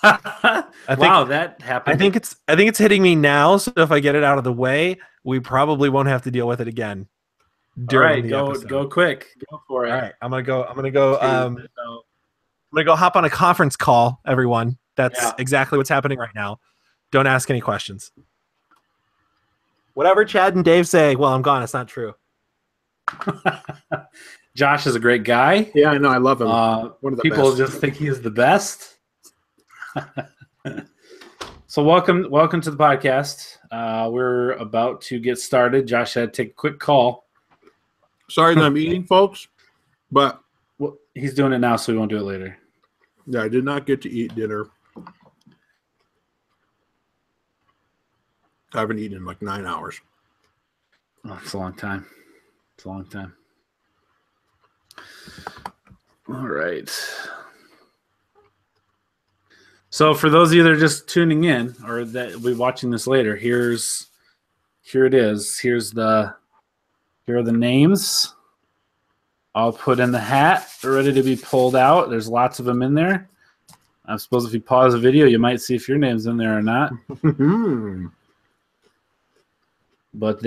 Wow, that happened. I think it's hitting me now. So if I get it out of the way, we probably won't have to deal with it again during the episode. Go quick. Go for it. All right, I'm gonna go hop on a conference call, everyone. That's exactly what's happening right now. Don't ask any questions. Whatever Chad and Dave say, well, I'm gone. It's not true. Josh is a great guy. Yeah, I know. I love him. One of the people just think he is the best. So welcome to the podcast. We're about to get started. Josh had to take a quick call. Sorry that I'm eating, folks, but he's doing it now, so we won't do it later. Yeah, I did not get to eat dinner. I haven't eaten in like 9 hours. Oh, it's a long time. It's a long time. All right. So for those of you that are just tuning in or that will be watching this later, here it is. Here are the names. I'll put in the hat. They're ready to be pulled out. There's lots of them in there. I suppose if you pause the video, you might see if your name's in there or not. But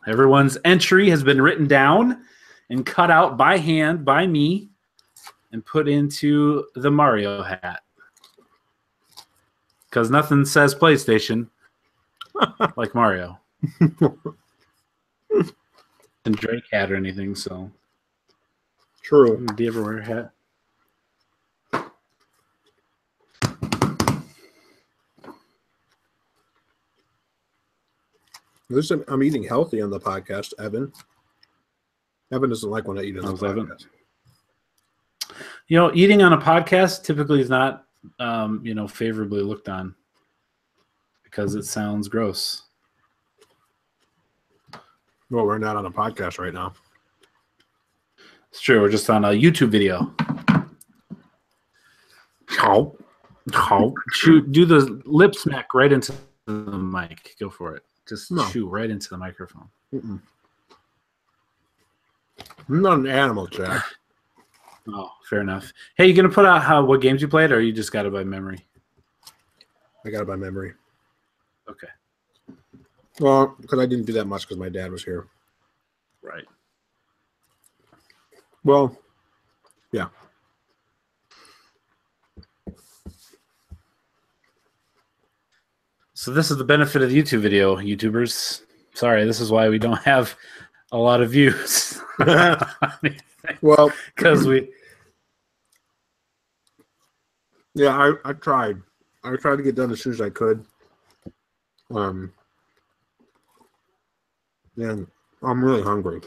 everyone's entry has been written down and cut out by hand by me and put into the Mario hat. Because nothing says PlayStation like Mario. And Drake hat or anything, so. True. Do you ever wear a hat? Listen, I'm eating healthy on the podcast, Evan. Evan doesn't like when I eat on the podcast. Evan. You know, eating on a podcast typically is not, favorably looked on because it sounds gross. Well, we're not on a podcast right now. It's true. We're just on a YouTube video. How? Do the lip smack right into the mic. Go for it. Just chew right into the microphone. I'm not an animal, Jack. Oh, fair enough. Hey, you gonna put out what games you played, or you just got it by memory? I got it by memory. Okay. Well, because I didn't do that much because my dad was here. Right. Well, yeah. So this is the benefit of the YouTube video, YouTubers. Sorry, this is why we don't have a lot of views. Well, because yeah, I tried. I tried to get done as soon as I could. And I'm really hungry.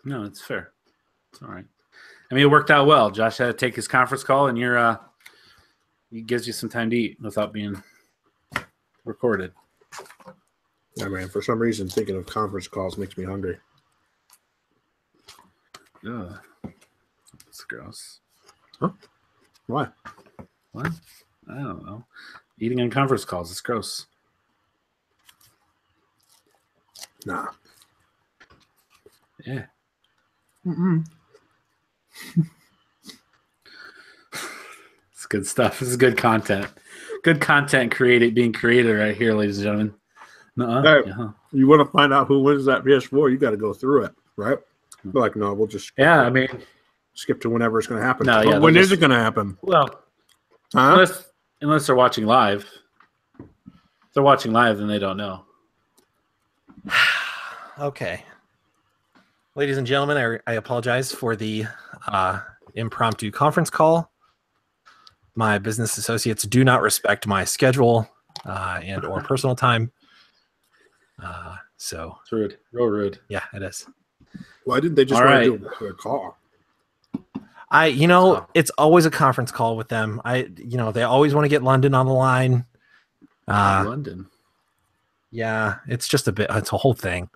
No, it's fair. It's all right. I mean, it worked out well. Josh had to take his conference call, and he gives you some time to eat without being recorded. Yeah, man. For some reason, thinking of conference calls makes me hungry. Ugh. That's gross. Huh? Why? What? I don't know. Eating on conference calls is gross. Nah. Yeah. It's good stuff. This is good content. Good content being created right here, ladies and gentlemen. Hey, you want to find out who wins that PS4? You got to go through it, right? They're like, no, we'll just skip to whenever it's going to happen. No, yeah, when is it going to happen? Well, unless they're watching live. If they're watching live, then they don't know. Okay. Ladies and gentlemen, I apologize for the impromptu conference call. My business associates do not respect my schedule and or personal time. So it's rude. Real rude. Yeah, it is. Why didn't they just want to do a call? It's always a conference call with them. They always want to get London on the line. London. Yeah, it's just it's a whole thing.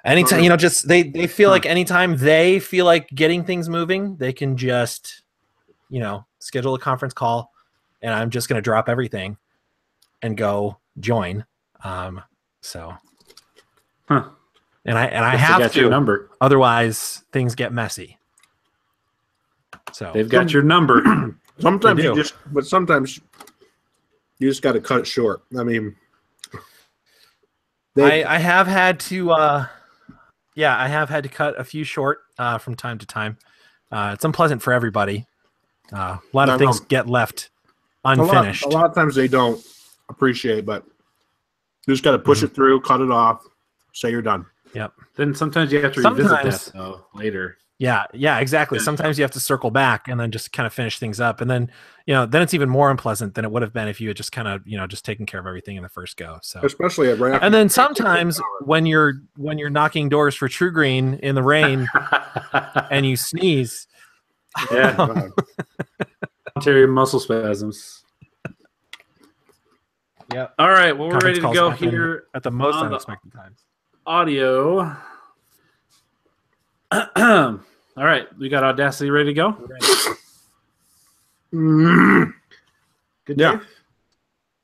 Anytime, they feel like anytime they feel like getting things moving, they can just, schedule a conference call, and I'm just going to drop everything and go join. And I have to, your number. Otherwise things get messy. So they've got your number. Sometimes sometimes you just got to cut it short. I mean, I have had to, I have had to cut a few short from time to time. It's unpleasant for everybody. A lot of things get left unfinished. A lot of times they don't appreciate, but you just got to push it through, cut it off, say you're done. Yep. Then sometimes you have to revisit that though, later. Yeah, exactly. Sometimes you have to circle back and then just kind of finish things up, and then then it's even more unpleasant than it would have been if you had just kind of just taken care of everything in the first go. So especially at Raptor. And then sometimes when you're knocking doors for True Green in the rain and you sneeze, voluntary muscle spasms. Yeah. All right. Well, we're ready to go here at the most unexpected times. Audio. All right, we got Audacity ready to go. Good. Yeah. Dave?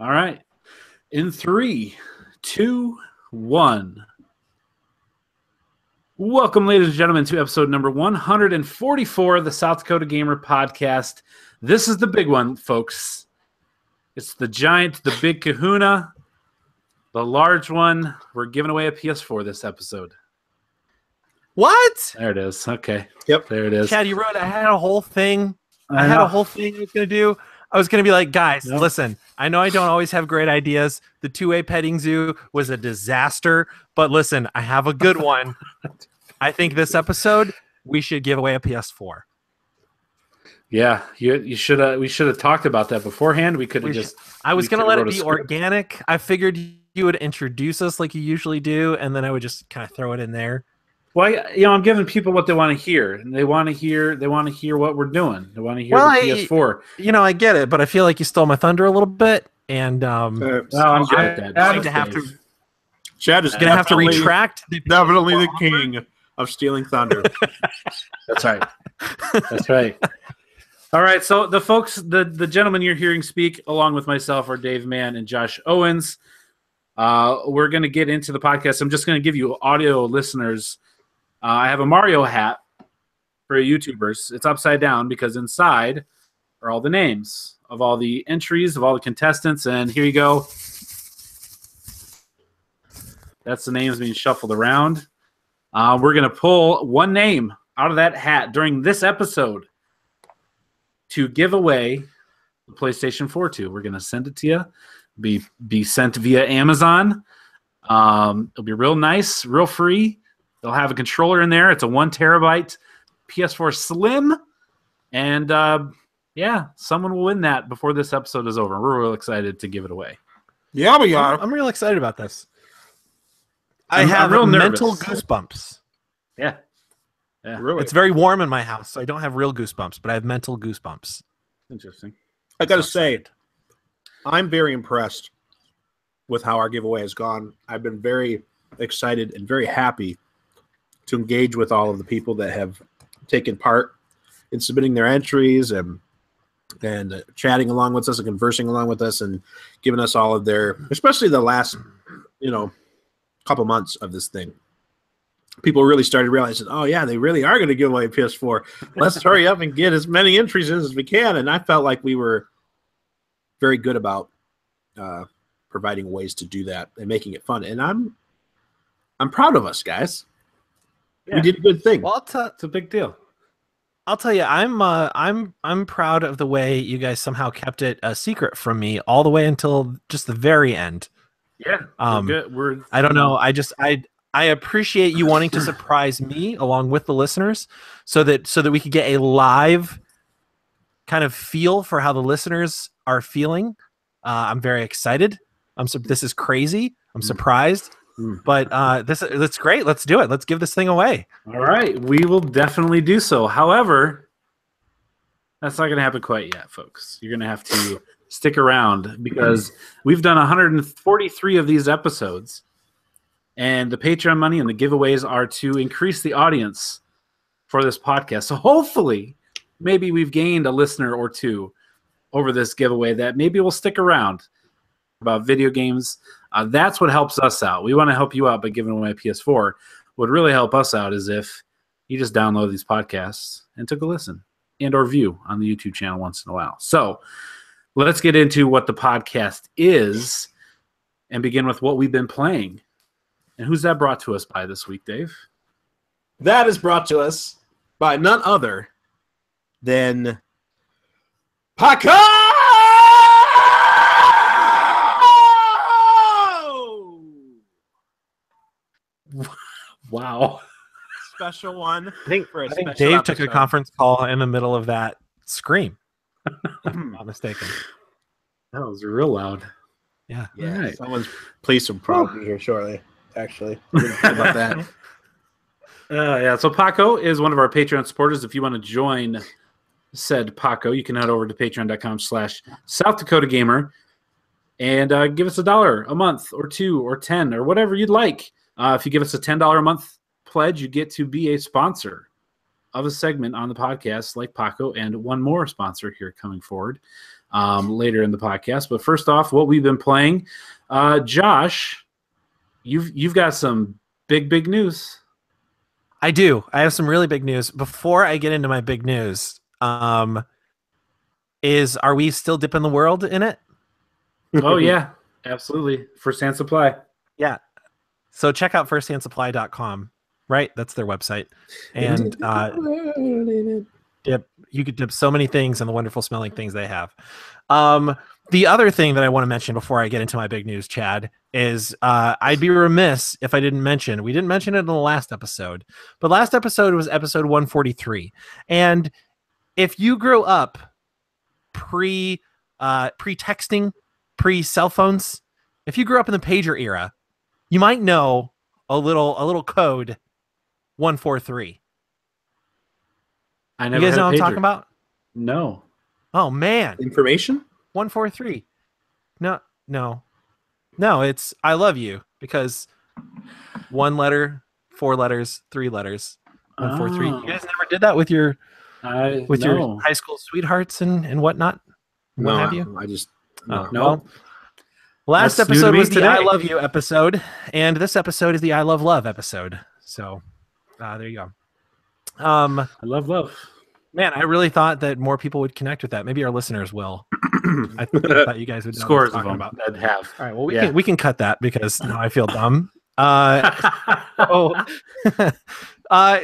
All right. In 3, 2, 1. Welcome, ladies and gentlemen, to episode number 144 of the South Dakota Gamer Podcast. This is the big one, folks. It's the giant, the big kahuna, the large one. We're giving away a PS4 this episode. What? There it is. Okay. Yep. There it is. Chad, you wrote. I had a whole thing. I had a whole thing I was going to do. I was going to be like, guys, listen, I know I don't always have great ideas. The two-way petting zoo was a disaster, but listen, I have a good one. I think this episode, we should give away a PS4. Yeah, you should have. We should have talked about that beforehand. We could have just. I was going to let it be organic. I figured you would introduce us like you usually do, and then I would just kind of throw it in there. Well, I'm giving people what they want to hear, and they want to hear what we're doing. They want to hear the PS4. I get it, but I feel like you stole my thunder a little bit, and I'm good at that. Chad is going to have to retract. Definitely the king of stealing thunder. That's right. That's right. All right, so the folks, the gentlemen you're hearing speak, along with myself, are Dave Mann and Josh Owens. We're going to get into the podcast. I'm just going to give you audio listeners. I have a Mario hat for YouTubers. It's upside down because inside are all the names of all the entries, of all the contestants. And here you go. That's the names being shuffled around. We're going to pull one name out of that hat during this episode to give away the PlayStation 4 to. We're going to send it to you. Be sent via Amazon. It'll be real nice, real free. They'll have a controller in there. It's a 1 terabyte PS4 Slim. And someone will win that before this episode is over. We're real excited to give it away. Yeah, we are. I'm real excited about this. I have real mental goosebumps. Yeah. Really? It's very warm in my house, so I don't have real goosebumps, but I have mental goosebumps. Interesting. I got to say, I'm very impressed with how our giveaway has gone. I've been very excited and very happy to engage with all of the people that have taken part in submitting their entries and chatting along with us and conversing along with us and giving us all of their, especially the last, couple months of this thing. People really started realizing, oh yeah, they really are going to give away a PS4. Let's hurry up and get as many entries in as we can. And I felt like we were very good about providing ways to do that and making it fun. And I'm proud of us, guys. Yeah. We did a good thing. Well, it's a big deal. I'll tell you, I'm proud of the way you guys somehow kept it a secret from me all the way until just the very end. Yeah, we're good. I don't know. I appreciate you wanting to surprise me along with the listeners, so that we could get a live kind of feel for how the listeners are feeling. I'm very excited. This is crazy. I'm surprised. But that's great. Let's do it. Let's give this thing away. All right. We will definitely do so. However, that's not going to happen quite yet, folks. You're going to have to stick around because we've done 143 of these episodes. And the Patreon money and the giveaways are to increase the audience for this podcast. So hopefully, maybe we've gained a listener or two over this giveaway that maybe will stick around about video games. That's what helps us out. We want to help you out by giving away a PS4. What would really help us out is if you just download these podcasts and took a listen. and or view on the YouTube channel once in a while. So let's get into what the podcast is and begin with what we've been playing. And who's that brought to us by this week, Dave? That is brought to us by none other than Paco! Wow. Special one. I think special Dave took a episode. conference call in the middle of that scream. If I'm not mistaken. That was real loud. Yeah. Yeah, All right. someone's police will probably be here shortly. Actually, I didn't think about that. Yeah, so Paco is one of our Patreon supporters. If you want to join said Paco, you can head over to patreon.com/South Dakota Gamer and give us $1 a month or $2 or $10 or whatever you'd like. If you give us a $10 a month pledge, you get to be a sponsor of a segment on the podcast like Paco and one more sponsor here coming forward later in the podcast. But first off, what we've been playing, Josh, you've got some big news. I do. I have some really big news. Before I get into my big news, are we still dipping the world in it? Oh yeah, absolutely. First hand supply. Yeah. So check out firsthandsupply.com, right? That's their website. And you could dip so many things in the wonderful smelling things they have. The other thing that I want to mention before I get into my big news, Chad, is I'd be remiss if I didn't mention, we didn't mention it in the last episode, but last episode was episode 143. And if you grew up pre-texting, pre-cell phones, if you grew up in the pager era, you might know a little code 143. I You never guys had know a what I'm pager. talking about? No. Oh man. Information? 143. No, it's I love you because 1 letter, 4 letters, 3 letters. 143. Oh. You guys never did that with your No. your high school sweethearts and whatnot? What have you? I just Oh, no. well, last That's new to episode me was the today. I love you episode, and this episode is the I love love episode. So there you go. I love. Man, I really thought that more people would connect with that. Maybe our listeners will. I thought you guys would know Scores what of I'm them talking about. that have. All right, well Yeah. we can cut that because now I feel dumb.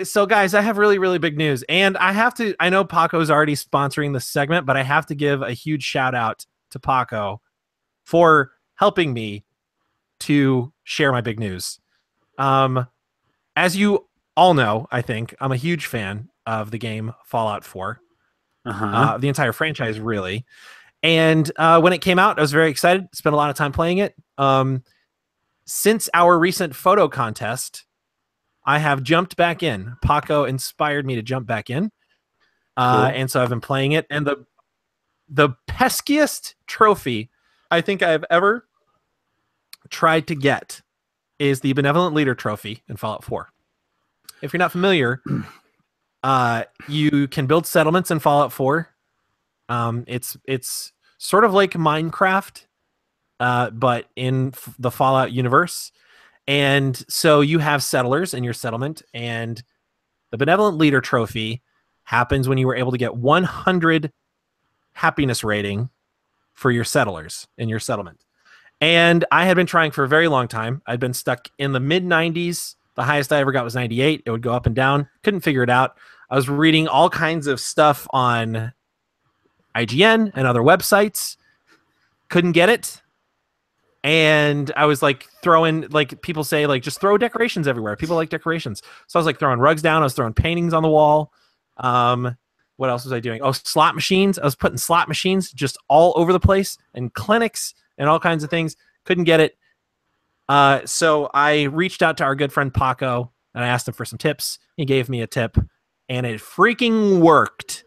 So guys, I have really big news, and I know Paco's already sponsoring the segment, but I have to give a huge shout out to Paco for helping me to share my big news. As you all know, I think I'm a huge fan of the game Fallout 4, the entire franchise, really. And when it came out, I was very excited. Spent a lot of time playing it. Since our recent photo contest, I have jumped back in. Paco inspired me to jump back in. Cool. And so I've been playing it. And the peskiest trophy I think I've ever tried to get is the Benevolent Leader trophy in Fallout 4. If you're not familiar, you can build settlements in Fallout 4. It's sort of like Minecraft, but in the Fallout universe. And so you have settlers in your settlement, and the Benevolent Leader trophy happens when you were able to get 100 happiness rating for your settlers in your settlement. And I had been trying for a very long time. I'd been stuck in the mid 90s. The highest I ever got was 98. It would go up and down. Couldn't figure it out. I was reading all kinds of stuff on IGN and other websites. Couldn't get it. And I was like throwing, like people say, like just throw decorations everywhere. People like decorations. So I was like throwing rugs down. I was throwing paintings on the wall. What else was I doing? Oh, slot machines. I was putting slot machines just all over the place, and clinics and all kinds of things. Couldn't get it. So I reached out to our good friend Paco and I asked him for some tips. He gave me a tip and it freaking worked.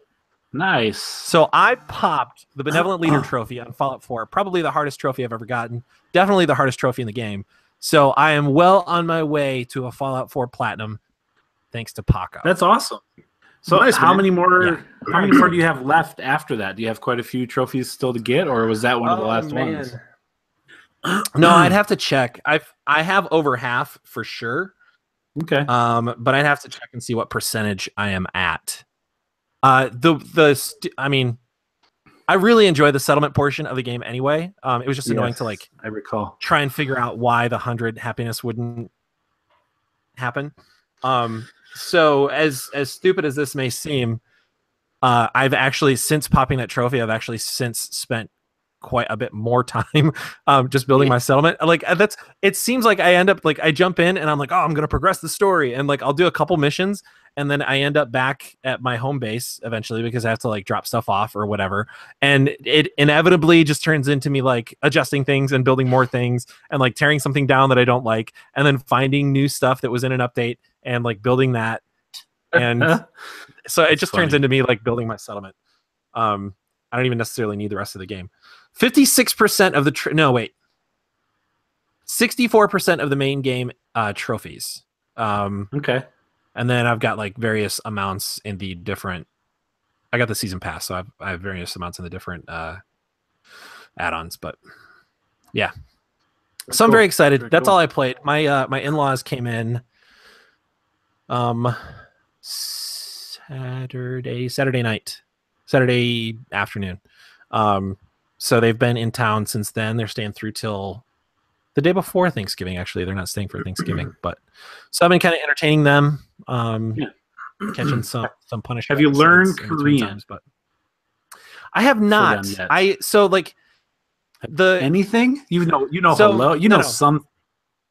Nice. So I popped the Benevolent Leader trophy on Fallout 4. Probably the hardest trophy I've ever gotten. Definitely the hardest trophy in the game. So I am well on my way to a Fallout 4 Platinum thanks to Paco. That's awesome. So Nice, how man. many more do you have left after that? Do you have quite a few trophies still to get, or was that one of the last ones? No, I'd have to check. I have over half for sure. Okay. But I'd have to check and see what percentage I am at. I mean, I really enjoy the settlement portion of the game anyway. It was just annoying to like I recall try and figure out why the 100 happiness wouldn't happen. So as stupid as this may seem, I've actually since popping that trophy, I've actually since spent quite a bit more time just building my settlement. Like it seems like I end up like I jump in and I'm like, oh, I'm gonna progress the story, and like I'll do a couple missions and then I end up back at my home base eventually because I have to like drop stuff off or whatever, and it inevitably just turns into me like adjusting things and building more things and like tearing something down that I don't like and then finding new stuff that was in an update and like building that, and so it just turns into me like building my settlement. I don't even necessarily need the rest of the game. 56% of the 64% of the main game trophies. Okay. And then I've got like various amounts in the different. I got the season pass, so I have various amounts in the different add-ons. But yeah, so I'm very excited. That's all I played. My my in-laws came in Saturday afternoon. So they've been in town since then. They're staying through till the day before Thanksgiving. Actually, they're not staying for Thanksgiving, but so I've been kind of entertaining them, catching some punishment. Have you learned Korean? Times, but I have not. So like anything you know so, hello you know some.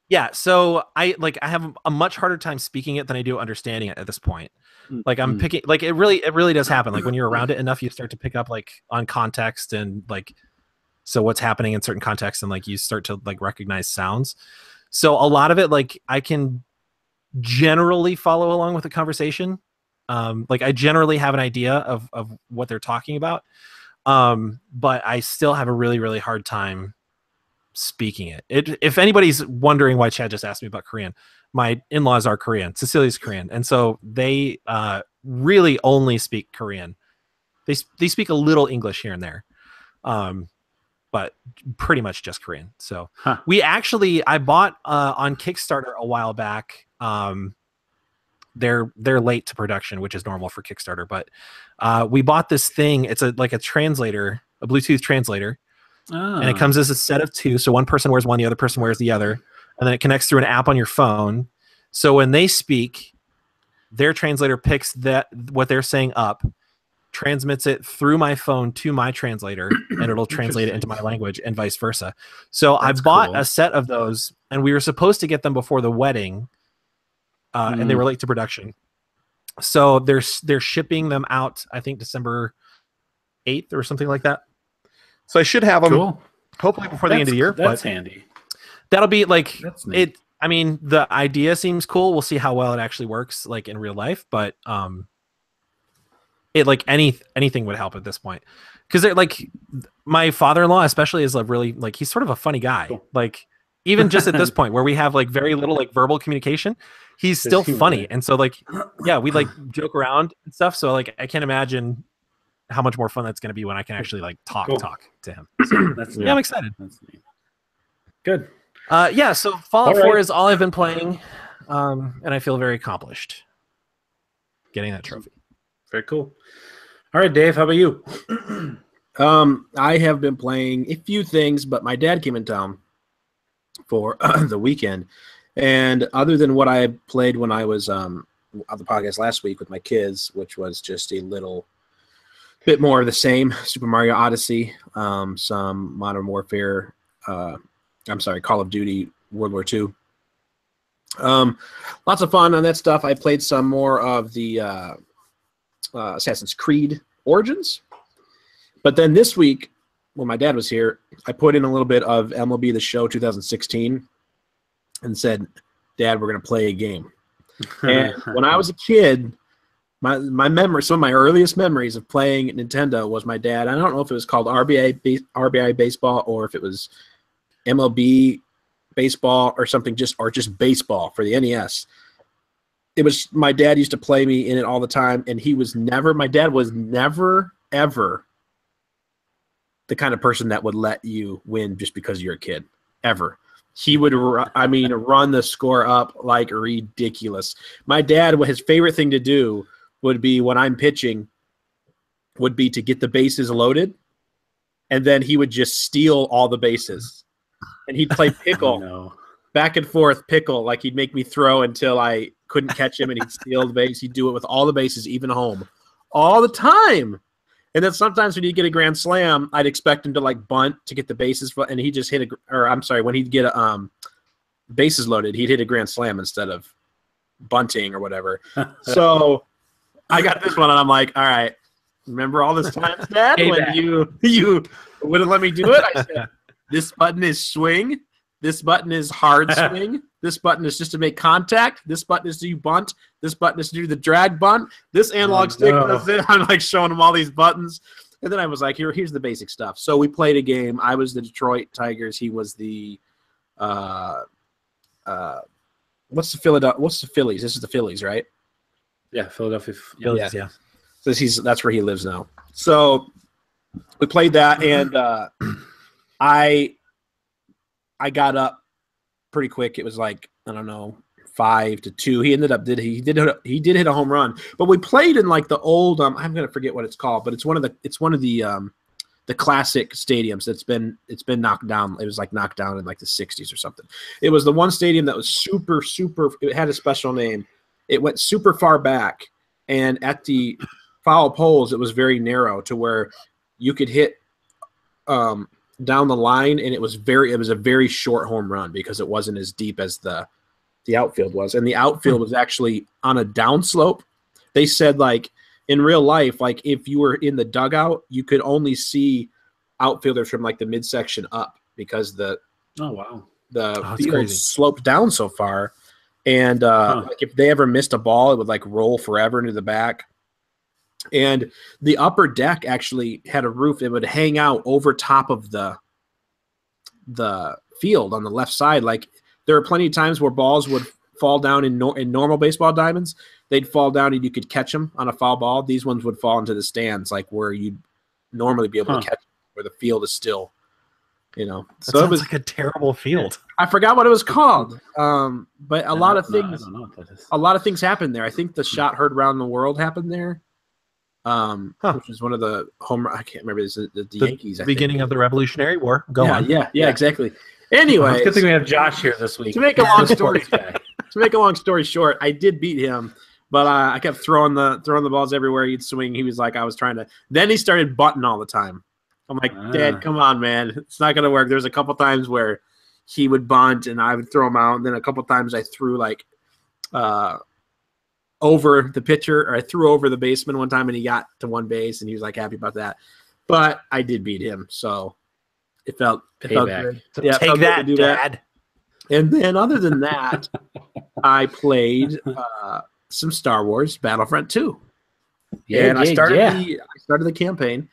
Yeah, so I have a much harder time speaking it than I do understanding it at this point. Like I'm picking, like it really does happen. Like when you're around it enough, you start to pick up like on context and like, so what's happening in certain contexts, and like you start to like recognize sounds. So a lot of it, like I can generally follow along with the conversation. Like I generally have an idea of what they're talking about. But I still have a really hard time speaking it. If anybody's wondering why Chad just asked me about Korean, my in-laws are Korean. Cecilia's Korean, and so they really only speak Korean. They speak a little English here and there, but pretty much just Korean. So we actually I bought on Kickstarter a while back. They're late to production, which is normal for Kickstarter, but we bought this thing. It's like a translator, a Bluetooth translator. And it comes as a set of two. So one person wears one, the other person wears the other. And then it connects through an app on your phone. So when they speak, their translator picks what they're saying up, transmits it through my phone to my translator, and it'll translate it into my language and vice versa. So I bought a set of those, and we were supposed to get them before the wedding, and they were late to production. So they're shipping them out, I think December 8th or something like that. So I should have them hopefully before the end of the year. That's handy. That'll be like it. I mean, the idea seems cool. We'll see how well it actually works, like in real life. But it like anything would help at this point, because they're like my father-in-law, especially, is like really like he's sort of a funny guy. Cool. Like even just at this point where we have like very little like verbal communication, he's still funny. And so like yeah, we like joke around and stuff. So like I can't imagine how much more fun that's going to be when I can actually like talk to him. So, yeah, I'm excited. That's neat. Good. Yeah, so Fallout 4 is all I've been playing, and I feel very accomplished getting that trophy. Very cool. All right, Dave, how about you? I have been playing a few things, but my dad came in town for the weekend, and other than what I played when I was on the podcast last week with my kids, which was just a little bit more of the same, Super Mario Odyssey, some Modern Warfare, Call of Duty World War II. Lots of fun on that stuff. I played some more of the Assassin's Creed Origins. But then this week, when my dad was here, I put in a little bit of MLB The Show 2016 and said, Dad, we're going to play a game. And when I was a kid, my memory, some of my earliest memories of playing Nintendo was my dad. I don't know if it was called RBI Baseball or if it was MLB Baseball or something, just baseball for the NES. It was my dad used to play me in it all the time, and my dad was never ever the kind of person that would let you win just because you're a kid, ever. He would, run the score up like ridiculous. My dad, his favorite thing to do would be when I'm pitching, would be to get the bases loaded, and then he would just steal all the bases. And he'd play pickle, back and forth pickle. Like he'd make me throw until I couldn't catch him, and he'd steal the base. He'd do it with all the bases, even home, all the time. And then sometimes when he'd get a grand slam, I'd expect him to like bunt to get the bases, and he just hit when he'd get bases loaded, he'd hit a grand slam instead of bunting or whatever. So I got this one, and I'm like, all right, remember all this time, Dad, when you wouldn't let me do it? I said, this button is swing. This button is hard swing. This button is just to make contact. This button is to do bunt. This button is to do the drag bunt. This analog stick does it. I'm like showing him all these buttons. And then I was like, here's the basic stuff. So we played a game. I was the Detroit Tigers. He was the what's the Phillies? This is the Phillies, right? Yeah, Philadelphia Phillies, yeah. So that's where he lives now. So we played that, and I got up pretty quick. It was like, I don't know, 5-2. He ended up he did hit a home run. But we played in like the old I'm gonna forget what it's called, but it's one of the classic stadiums that's been knocked down. It was like knocked down in like the 60s or something. It was the one stadium that was super, it had a special name. It went super far back, and at the foul poles it was very narrow to where you could hit down the line, and it was a very short home run because it wasn't as deep as the outfield was. And the outfield was actually on a downslope. They said like in real life, like if you were in the dugout, you could only see outfielders from like the midsection up because the field sloped down so far. And like if they ever missed a ball, it would like roll forever into the back. And the upper deck actually had a roof. It would hang out over top of the field on the left side. Like there are plenty of times where balls would fall down in normal baseball diamonds. They'd fall down and you could catch them on a foul ball. These ones would fall into the stands, like where you'd normally be able to catch them, where the field is still, So it was like a terrible field. I forgot what it was called. But a lot of things happened there. I think the shot heard around the world happened there. Which is one of the home. I can't remember. It's the Yankees. The beginning of the Revolutionary War. Go on. Yeah, exactly. Anyway, it's a good thing we have Josh here this week. To make a long story short, I did beat him, but I kept throwing the balls everywhere he'd swing. He was like, I was trying to. Then he started bunting all the time. I'm like, Dad, come on, man, it's not gonna work. There's a couple times where he would bunt and I would throw him out, and then a couple times I threw like over the pitcher, or I threw over the baseman one time and he got to one base and he was like happy about that. But I did beat him, so it felt good. So take that, Dad. And then other than that, I played some Star Wars Battlefront 2. I started the campaign.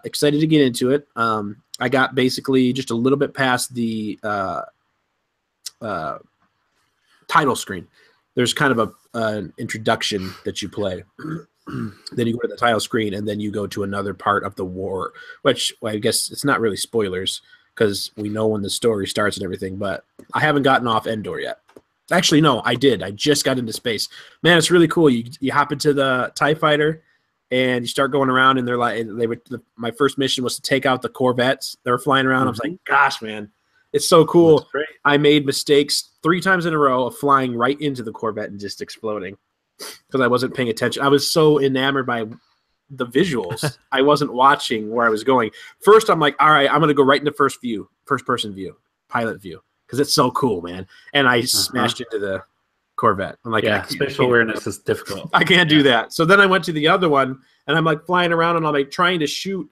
Excited to get into it. I got basically just a little bit past the title screen. There's kind of an introduction that you play. Then you go to the title screen, and then you go to another part of the war, which I guess it's not really spoilers because we know when the story starts and everything, but I haven't gotten off Endor yet. Actually, no, I did. I just got into space. Man, it's really cool. You hop into the TIE fighter, and you start going around, and they're like, my first mission was to take out the Corvettes that were flying around. I was like, gosh, man, it's so cool. I made mistakes 3 times in a row of flying right into the Corvette and just exploding because I wasn't paying attention. I was so enamored by the visuals. I wasn't watching where I was going. First, I'm like, all right, I'm going to go right into first person view, pilot view, because it's so cool, man. And I smashed into the Corvette. I'm like, spatial awareness is difficult. I can't do that. So then I went to the other one, and I'm like flying around, and I'm like trying to shoot,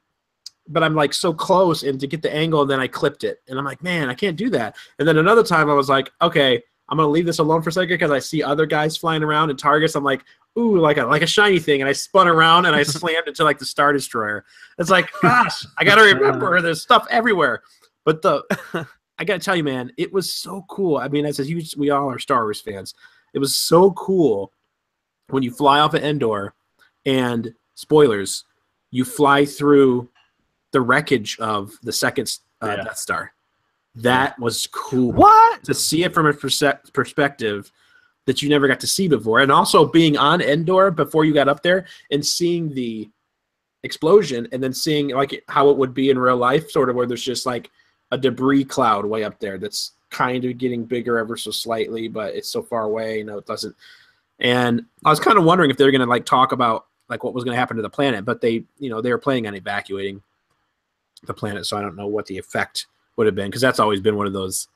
but I'm like so close and to get the angle, and then I clipped it. And I'm like, man, I can't do that. And then another time I was like, okay, I'm going to leave this alone for a second because I see other guys flying around and targets. I'm like, ooh, like a shiny thing. And I spun around and I slammed into like the Star Destroyer. It's like, gosh, I got to remember there's stuff everywhere. But I got to tell you, man, it was so cool. I mean, we all are Star Wars fans. It was so cool when you fly off of Endor and, spoilers, you fly through the wreckage of the second Death Star. That was cool. What? To see it from a perspective that you never got to see before. And also being on Endor before you got up there and seeing the explosion and then seeing like how it would be in real life, sort of where there's just like a debris cloud way up there that's kind of getting bigger ever so slightly, but it's so far away, it doesn't. And I was kind of wondering if they're going to like talk about like what was going to happen to the planet, but they were planning on evacuating the planet, so I don't know what the effect would have been, because that's always been one of those,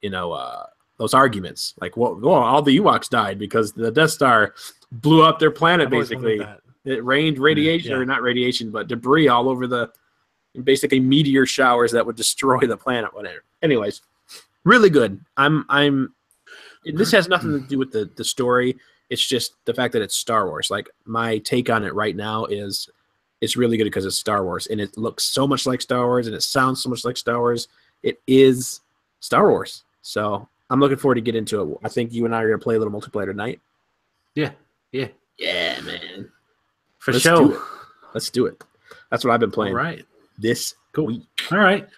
those arguments. Like, well, all the Ewoks died because the Death Star blew up their planet. Basically, it rained radiation, or not radiation, but debris all over basically meteor showers that would destroy the planet. Whatever. Anyways, really good. This has nothing to do with the story. It's just the fact that it's Star Wars. Like, my take on it right now is it's really good because it's Star Wars, and it looks so much like Star Wars, and it sounds so much like Star Wars. It is Star Wars. So I'm looking forward to get into it. I think you and I are going to play a little multiplayer tonight. Yeah, man. Let's do it. Let's do it. That's what I've been playing. All right. This week. All right.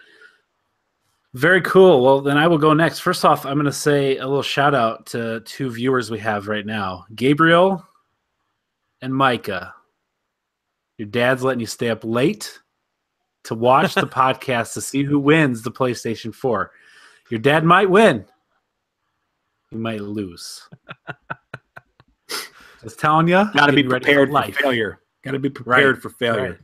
Very cool. Well, then I will go next. First off, I'm going to say a little shout out to two viewers we have right now, Gabriel and Micah. Your dad's letting you stay up late to watch the podcast to see who wins the PlayStation 4. Your dad might win. He might lose. Just telling you. Got to be prepared for failure. Got to be prepared for failure.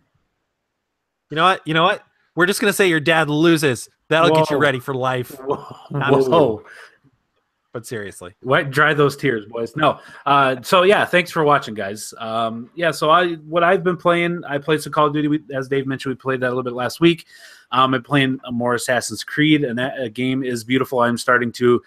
Right. You know what? We're just going to say your dad loses. That'll get you ready for life. Whoa. But seriously. Dry those tears, boys. No. So, yeah, thanks for watching, guys. So what I've been playing, I played some Call of Duty. As Dave mentioned, we played that a little bit last week. I'm playing more Assassin's Creed, and that game is beautiful. I'm starting to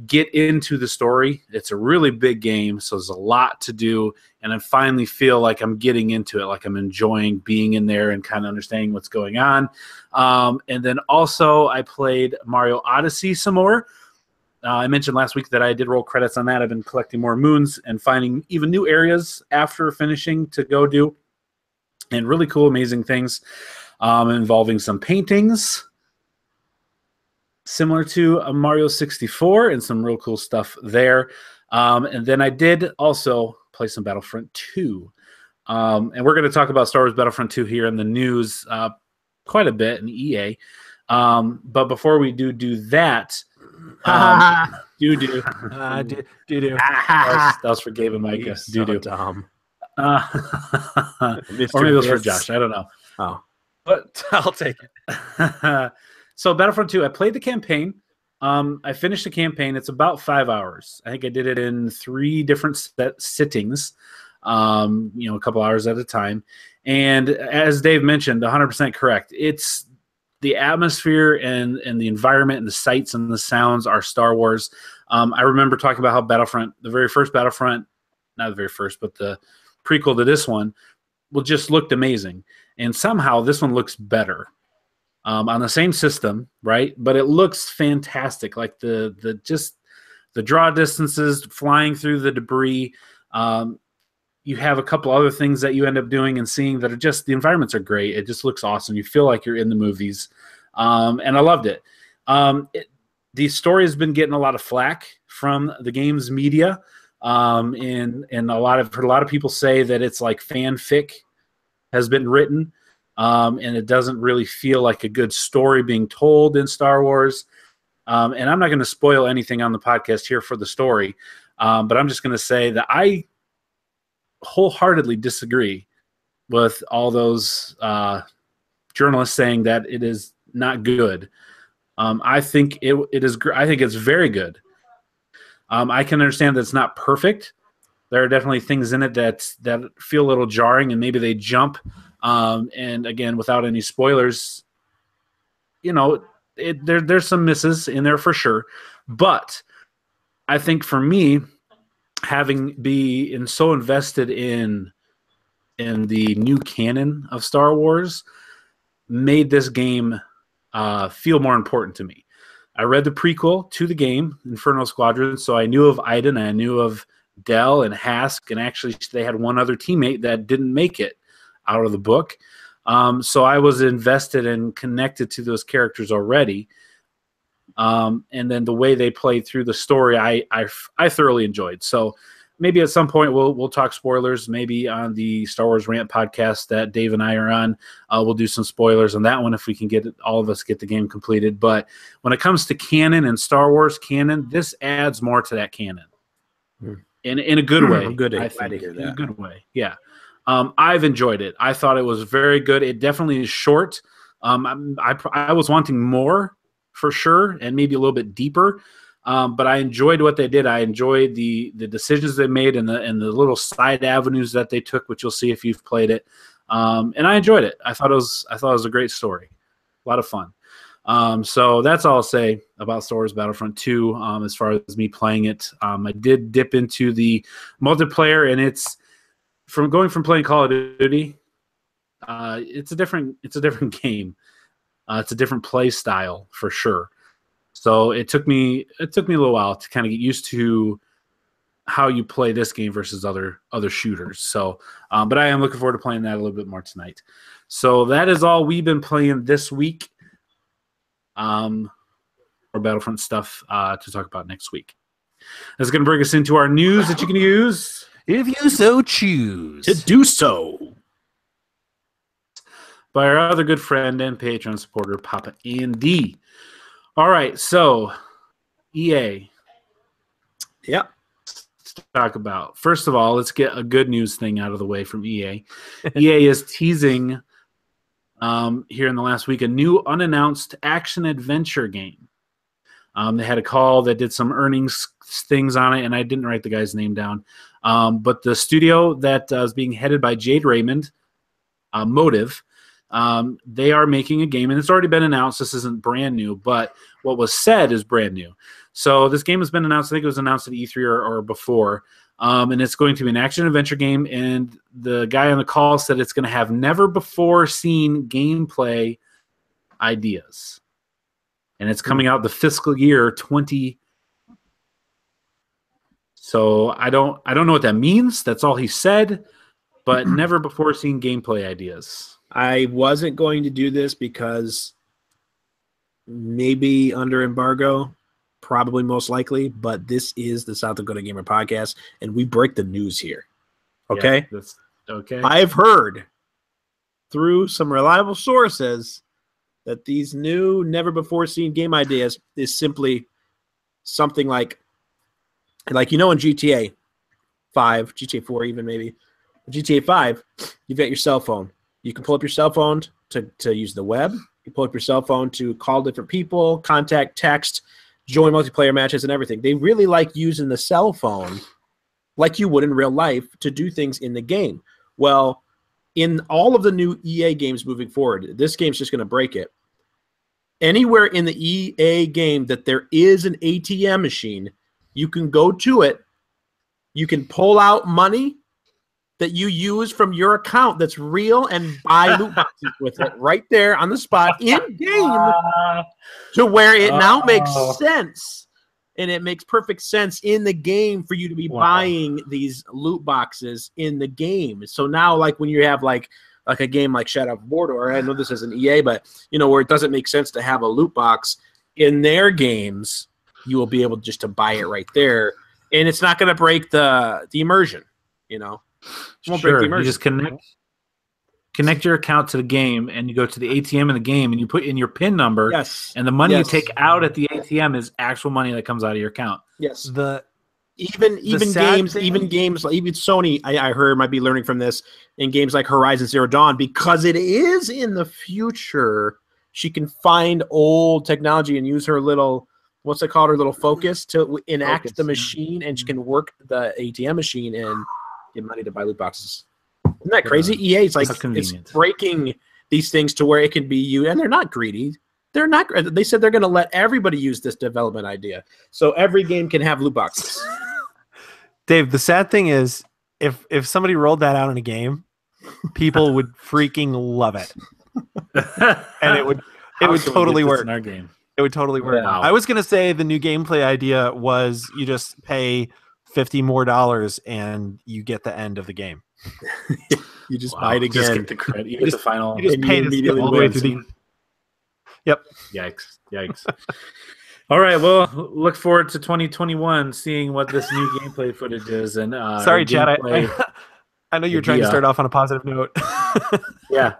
get into the story. It's a really big game, so there's a lot to do, and I finally feel like I'm getting into it, like I'm enjoying being in there and kind of understanding what's going on. And then also I played Mario Odyssey some more. I mentioned last week that I did roll credits on that. I've been collecting more moons and finding even new areas after finishing to go do, and really cool, amazing things involving some paintings similar to a Mario 64 and some real cool stuff there. And then I did also play some Battlefront 2. And we're going to talk about Star Wars Battlefront 2 here in the news quite a bit in EA. But before we do that, that was for Gabe and Micah. So dumb. Or maybe it was for Josh. I don't know. Oh, but I'll take it. So Battlefront 2, I played the campaign. I finished the campaign. It's about 5 hours. I think I did it in 3 different sittings, a couple hours at a time. And as Dave mentioned, 100% correct. It's the atmosphere and the environment and the sights and the sounds are Star Wars. I remember talking about how Battlefront, the very first Battlefront, not the very first, but the prequel to this one, just looked amazing. And somehow this one looks better. On the same system, right? But it looks fantastic. Like the draw distances, flying through the debris. You have a couple other things that you end up doing and seeing that are just, the environments are great. It just looks awesome. You feel like you're in the movies. And I loved it. The story has been getting a lot of flack from the game's media. And heard a lot of people say that it's like fanfic has been written. And it doesn't really feel like a good story being told in Star Wars. And I'm not going to spoil anything on the podcast here for the story, but I'm just going to say that I wholeheartedly disagree with all those journalists saying that it is not good. I think it is. I think it's very good. I can understand that it's not perfect. There are definitely things in it that feel a little jarring, and maybe they jump. And again, without any spoilers, there's some misses in there for sure. But I think for me, having been so invested in the new canon of Star Wars, made this game feel more important to me. I read the prequel to the game, Inferno Squadron, so I knew of Iden, and I knew of Del and Hask, and actually they had one other teammate that didn't make it out of the book. So I was invested and connected to those characters already. And then the way they played through the story, I thoroughly enjoyed. So maybe at some point we'll talk spoilers. Maybe on the Star Wars Rant podcast that Dave and I are on, we'll do some spoilers on that one if we can get all of us get the game completed. But when it comes to canon and Star Wars canon, this adds more to that canon in a good way. I'm glad to In hear a that. good way, yeah. I've enjoyed it. I thought it was very good. It definitely is short. I was wanting more for sure, and maybe a little bit deeper. But I enjoyed what they did. I enjoyed the decisions they made and the little side avenues that they took, which you'll see if you've played it. And I enjoyed it. I thought it was a great story, a lot of fun. So that's all I'll say about Star Wars Battlefront 2. As far as me playing it, I did dip into the multiplayer, and it's from playing Call of Duty. It's a different game. It's a different play style for sure. So it took me a little while to kind of get used to how you play this game versus other shooters. So, but I am looking forward to playing that a little bit more tonight. So that is all we've been playing this week. More Battlefront stuff to talk about next week. That's going to bring us into our news that you can use if you so choose to do so. By our other good friend and Patreon supporter, Papa Andy. All right, so EA. Yep. Let's talk about. First of all, let's get a good news thing out of the way from EA. EA is teasing here in the last week a new unannounced action-adventure game. They had a call that did some earnings things on it, and I didn't write the guy's name down. But the studio that is being headed by Jade Raymond, Motive, they are making a game, and it's already been announced. This isn't brand new, but what was said is brand new. So this game has been announced. I think it was announced at E3 or before, and it's going to be an action-adventure game, and the guy on the call said it's going to have never-before-seen gameplay ideas. And it's coming out the fiscal year 20. So I don't know what that means. That's all he said, but never before seen gameplay ideas. I wasn't going to do this because maybe under embargo, probably most likely, but this is the South Dakota Gamer Podcast, and we break the news here. Okay? Yeah, that's okay. I've heard through some reliable sources that these new, never-before-seen game ideas is simply something like in GTA 5, GTA 4 even maybe, GTA 5, you've got your cell phone. You can pull up your cell phone to use the web. You pull up your cell phone to call different people, contact, text, join multiplayer matches, and everything. They really like using the cell phone like you would in real life to do things in the game. Well, in all of the new EA games moving forward, this game's just going to break it. Anywhere in the EA game that there is an ATM machine, you can go to it. You can pull out money that you use from your account that's real and buy loot boxes with it right there on the spot in game to where it now makes sense. And it makes perfect sense in the game for you to be buying these loot boxes in the game. So now, like when you have like a game like Shadow of Mordor, I know this isn't EA, but where it doesn't make sense to have a loot box in their games, you will be able just to buy it right there, and it's not going to break the immersion. It won't break the immersion. You just connect your account to the game, and you go to the ATM in the game, and you put in your PIN number. Yes. And the money you take out at the ATM is actual money that comes out of your account. Yes. Even games like even Sony, I heard might be learning from this in games like Horizon Zero Dawn, because it is in the future. She can find old technology and use her little, what's it called, her little focus to enact the machine, and she can work the ATM machine and get money to buy loot boxes. Isn't that crazy? EA is like, it's breaking these things to where it can be used, and they're not greedy. They're not. They said they're going to let everybody use this development idea, so every game can have loot boxes. Dave, the sad thing is, if somebody rolled that out in a game, people would freaking love it, and it would totally work in our game. It would totally work. Wow. I was gonna say the new gameplay idea was you just pay $50 more and you get the end of the game. You just buy it again. Just get the credit. You get the final. You just pay immediately all the way through the. Yep. Yikes! All right. Well, look forward to 2021, seeing what this new gameplay footage is. And Sorry, Chad. gameplay I know you're trying to start off on a positive note. Yeah.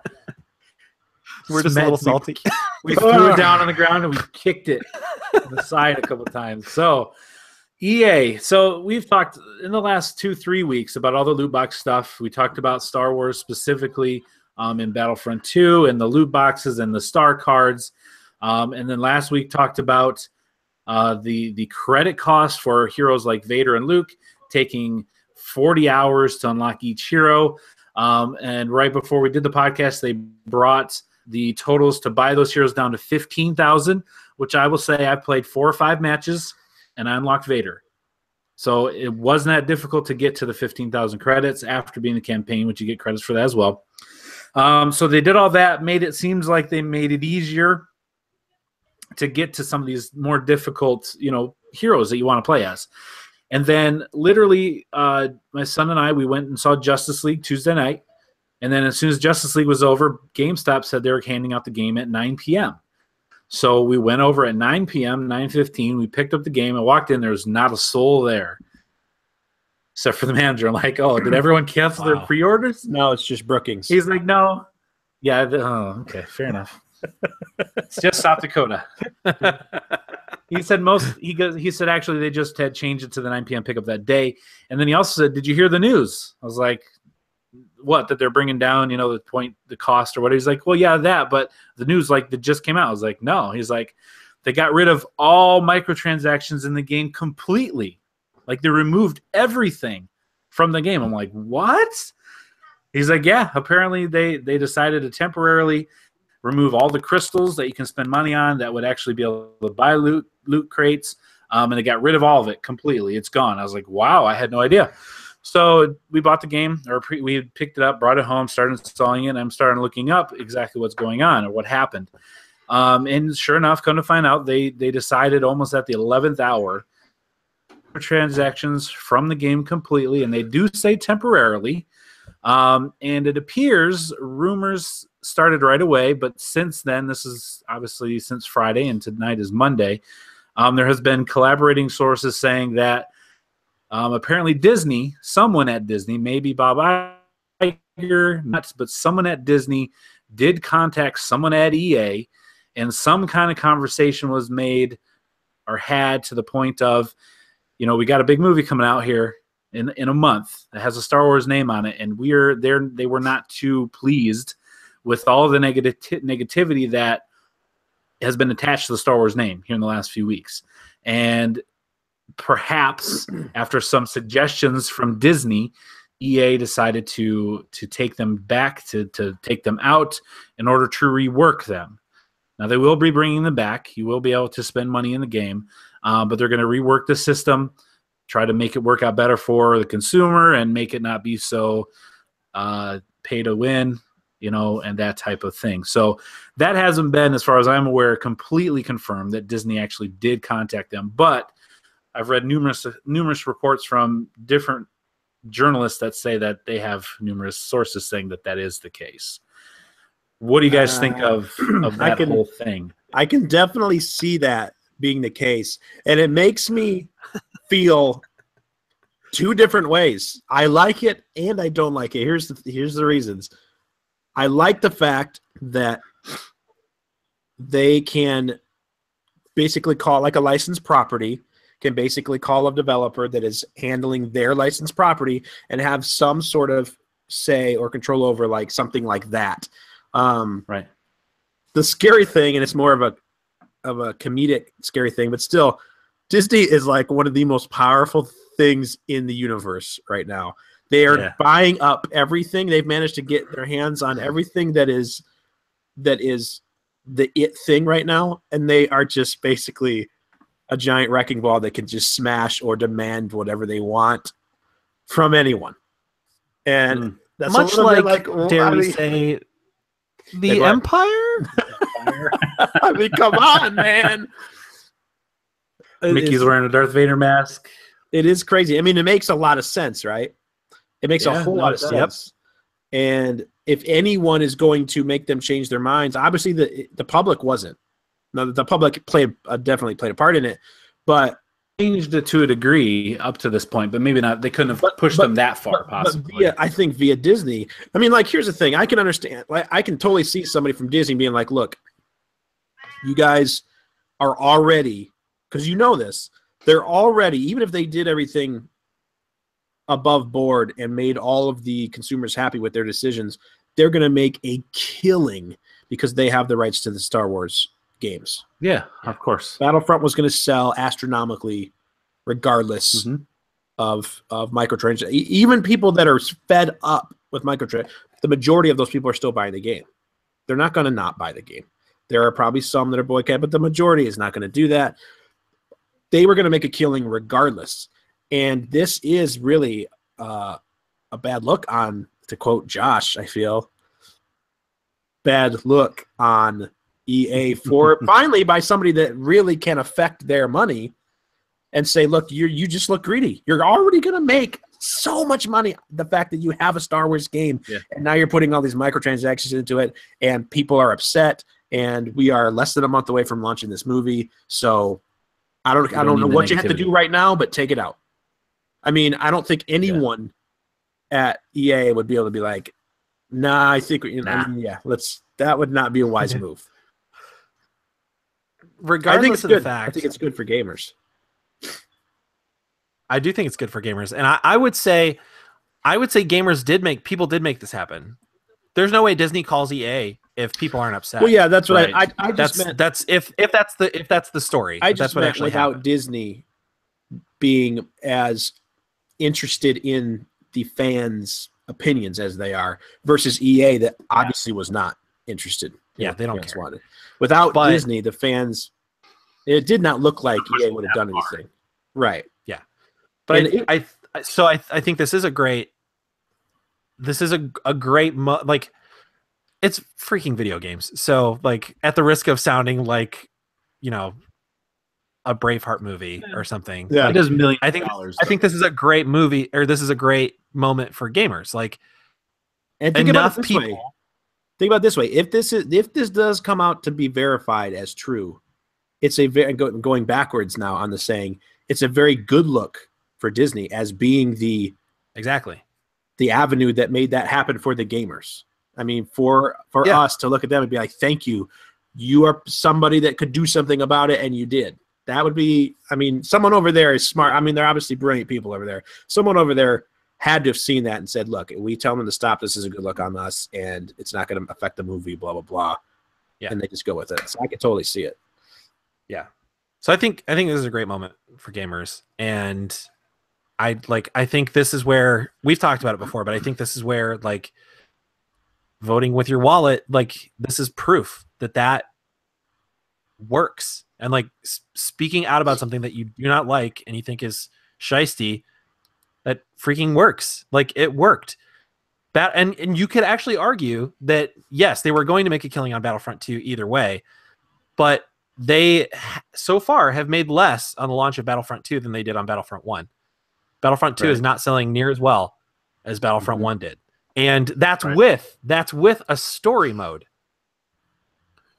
We're just a little salty. We threw it down on the ground and we kicked it on the side a couple times. So, EA. So we've talked in the last 2-3 weeks about all the loot box stuff. We talked about Star Wars specifically in Battlefront 2 and the loot boxes and the star cards. And then last week talked about the credit cost for heroes like Vader and Luke, taking 40 hours to unlock each hero. And right before we did the podcast, they brought the totals to buy those heroes down to 15,000, which I will say I've played 4 or 5 matches and I unlocked Vader. So it wasn't that difficult to get to the 15,000 credits after being the campaign, which you get credits for that as well. So they did all that, seems like they made it easier to get to some of these more difficult, heroes that you want to play as. And then literally my son and I, we went and saw Justice League Tuesday night. And then as soon as Justice League was over, GameStop said they were handing out the game at 9 p.m. So we went over at 9 p.m., 9:15. We picked up the game. I walked in. There was not a soul there except for the manager. I'm like, oh, did everyone cancel their pre-orders? No, it's just Brookings. He's like, no. Yeah. Okay. Fair enough. It's just South Dakota. He said he said actually they just had changed it to the 9 p.m. pickup that day. And then he also said, did you hear the news? I was like, what, that they're bringing down, the cost or what? He's like, well, yeah, that, but the news that just came out. I was like, no. He's like, they got rid of all microtransactions in the game completely. Like they removed everything from the game. I'm like, what? He's like, yeah, apparently they decided to temporarily remove all the crystals that you can spend money on that would actually be able to buy loot crates. And they got rid of all of it completely. It's gone. I was like, wow, I had no idea. So we bought the game, we picked it up, brought it home, started installing it, and I'm starting looking up exactly what's going on or what happened. And sure enough, come to find out, they decided almost at the 11th hour transactions from the game completely, and they do say temporarily. And it appears rumors started right away, but since then, this is obviously since Friday, and tonight is Monday, there has been collaborating sources saying that apparently Disney, someone at Disney, maybe Bob Iger, but someone at Disney did contact someone at EA, and some kind of conversation was made or had to the point of, we got a big movie coming out here in a month that has a Star Wars name on it, and they were not too pleased with all of the negativity that has been attached to the Star Wars name here in the last few weeks. And perhaps after some suggestions from Disney, EA decided to take them back, to take them out in order to rework them. Now, they will be bringing them back. You will be able to spend money in the game, but they're going to rework the system, try to make it work out better for the consumer and make it not be so pay to win, and that type of thing. So that hasn't been, as far as I'm aware, completely confirmed that Disney actually did contact them. But I've read numerous reports from different journalists that say that they have numerous sources saying that is the case. What do you guys think of that whole thing? I can definitely see that being the case, and it makes me feel two different ways. I like it and I don't like it. Here's the reasons. I like the fact that they can basically call, like a licensed property, can basically call a developer that is handling their licensed property and have some sort of say or control over something like that. Right. The scary thing, and it's more of a comedic scary thing, but still, Disney is one of the most powerful things in the universe right now. They are buying up everything. They've managed to get their hands on everything that is the it thing right now, and they are just basically a giant wrecking ball that can just smash or demand whatever they want from anyone. And that's much dare we say, the Empire? I mean, come on, man. Mickey's wearing a Darth Vader mask. It is crazy. I mean, it makes a lot of sense, right? It makes a whole lot of sense. And if anyone is going to make them change their minds, obviously the public wasn't. Now, the public definitely played a part in it, but changed it to a degree up to this point, but maybe not. They couldn't have pushed them that far, possibly. I think via Disney. I mean, like, here's the thing: I can understand. Like, I can totally see somebody from Disney being like, "Look, you guys are already, because you know this, they're already, even if they did everything above board and made all of the consumers happy with their decisions, they're going to make a killing because they have the rights to the Star Wars games." Yeah, of course. Battlefront was going to sell astronomically regardless of microtransactions. Even people that are fed up with microtransactions, the majority of those people are still buying the game. They're not going to not buy the game. There are probably some that are boycott, but the majority is not going to do that. They were going to make a killing regardless. And this is really a bad look on, to quote Josh, I feel, bad look on EA for finally by somebody that really can affect their money and say, look, you just look greedy. You're already going to make so much money. The fact that you have a Star Wars game and now you're putting all these microtransactions into it and people are upset, and we are less than a month away from launching this movie. So I don't know what you have to do right now, but take it out. I mean, I don't think anyone at EA would be able to be like, nah, I think, that would not be a wise move. Regardless of the fact, I think it's good for gamers. I do think it's good for gamers, and I would say people did make this happen. There's no way Disney calls EA if people aren't upset. Well, yeah, that's what I just meant. That's if that's the story. I just that's what meant actually without happened. Disney being as interested in the fans' opinions as they are versus EA that obviously was not interested. Yeah, they don't care. Wanted. Without Disney, the fans, it did not look like EA would have done anything. Right. Yeah. But I think this is a great like, it's freaking video games. So, like, at the risk of sounding like, you know, a Braveheart movie or something. Yeah. Like, it does $1 million. I think this is a great movie, or this is a great moment for gamers. Like, and think about it this way. If this does come out to be verified as true, it's a very going backwards now on the saying, it's a very good look for Disney as being the avenue that made that happen for the gamers. I mean, for us to look at them and be like, thank you. You are somebody that could do something about it, and you did. That would be, I mean, someone over there is smart. I mean, they're obviously brilliant people over there. Someone over there had to have seen that and said, look, we tell them to stop. This is a good look on us, and it's not going to affect the movie, blah, blah, blah. Yeah. And they just go with it. So I can totally see it. Yeah. So I think this is a great moment for gamers. And I think this is where, we've talked about it before, but I think this is where, like, voting with your wallet, like, this is proof that works. And, like, speaking out about something that you do not like and you think is shiesty, that freaking works. Like, it worked. And you could actually argue that, yes, they were going to make a killing on Battlefront 2 either way, but they so far have made less on the launch of Battlefront 2 than they did on Battlefront 1. Battlefront 2 is not selling near as well as Battlefront 1 did. And that's with a story mode,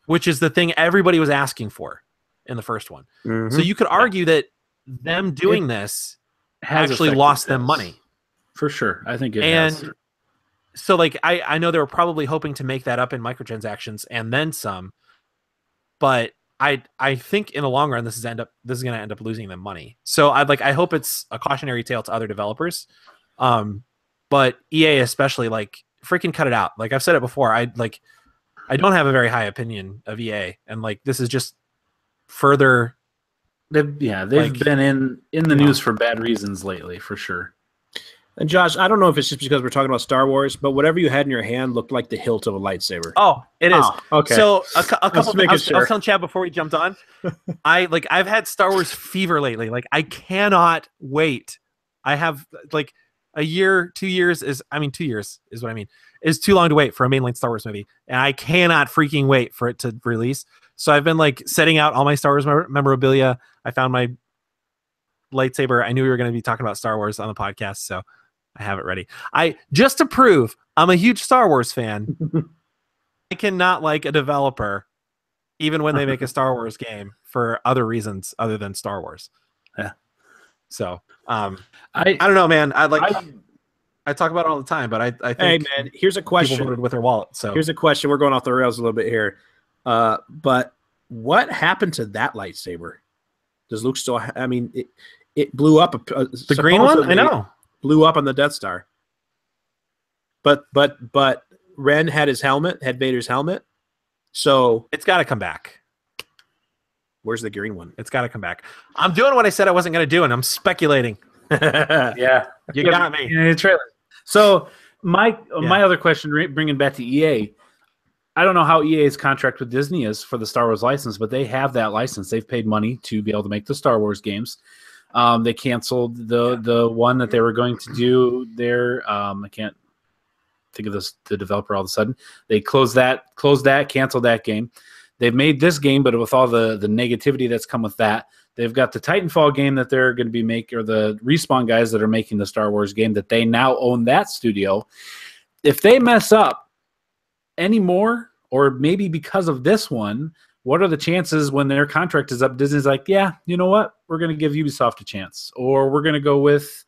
which is the thing everybody was asking for in the first one. So you could argue that them doing this actually lost them money. For sure. I think it has. So, like, I know they were probably hoping to make that up in microtransactions and then some, but I think in the long run this is going to end up losing them money. So I hope it's a cautionary tale to other developers. But EA especially, like, freaking cut it out. Like I've said it before, I don't have a very high opinion of EA, and, like, this is just further. They've been in the news for bad reasons lately, for sure. And Josh, I don't know if it's just because we're talking about Star Wars, but whatever you had in your hand looked like the hilt of a lightsaber. Oh, it is. Oh, okay. So a couple things. I was telling Chad before we jumped on. I've had Star Wars fever lately. Like, I cannot wait. I have, like, a year, 2 years is 2 years is what I mean, is too long to wait for a mainline Star Wars movie. And I cannot freaking wait for it to release. So I've been, like, setting out all my Star Wars memorabilia. I found my lightsaber. I knew we were going to be talking about Star Wars on the podcast, so I have it ready. Just to prove I'm a huge Star Wars fan, I cannot like a developer even when they make a Star Wars game for other reasons other than Star Wars. Yeah. So I don't know, man. I talk about it all the time, but I think hey man, here's a question. People voted with their wallet. So here's a question. We're going off the rails a little bit here. But what happened to that lightsaber? Does Luke still I mean it blew up the green one? I know. Blew up on the Death Star. But Ren had Vader's helmet. So it's got to come back. Where's the green one? It's got to come back. I'm doing what I said I wasn't going to do, and I'm speculating. Yeah. You got me. In the trailer. So my other question, bringing back to EA, I don't know how EA's contract with Disney is for the Star Wars license, but they have that license. They've paid money to be able to make the Star Wars games. They canceled the one that they were going to do there. I can't think of the developer all of a sudden. They closed that, canceled that game. They've made this game, but with all the negativity that's come with that, they've got the Titanfall game that they're going to be making, or the Respawn guys that are making the Star Wars game that they now own that studio. If they mess up anymore, or maybe because of this one, what are the chances when their contract is up, Disney's like, yeah, you know what? We're going to give Ubisoft a chance, or we're going to go with,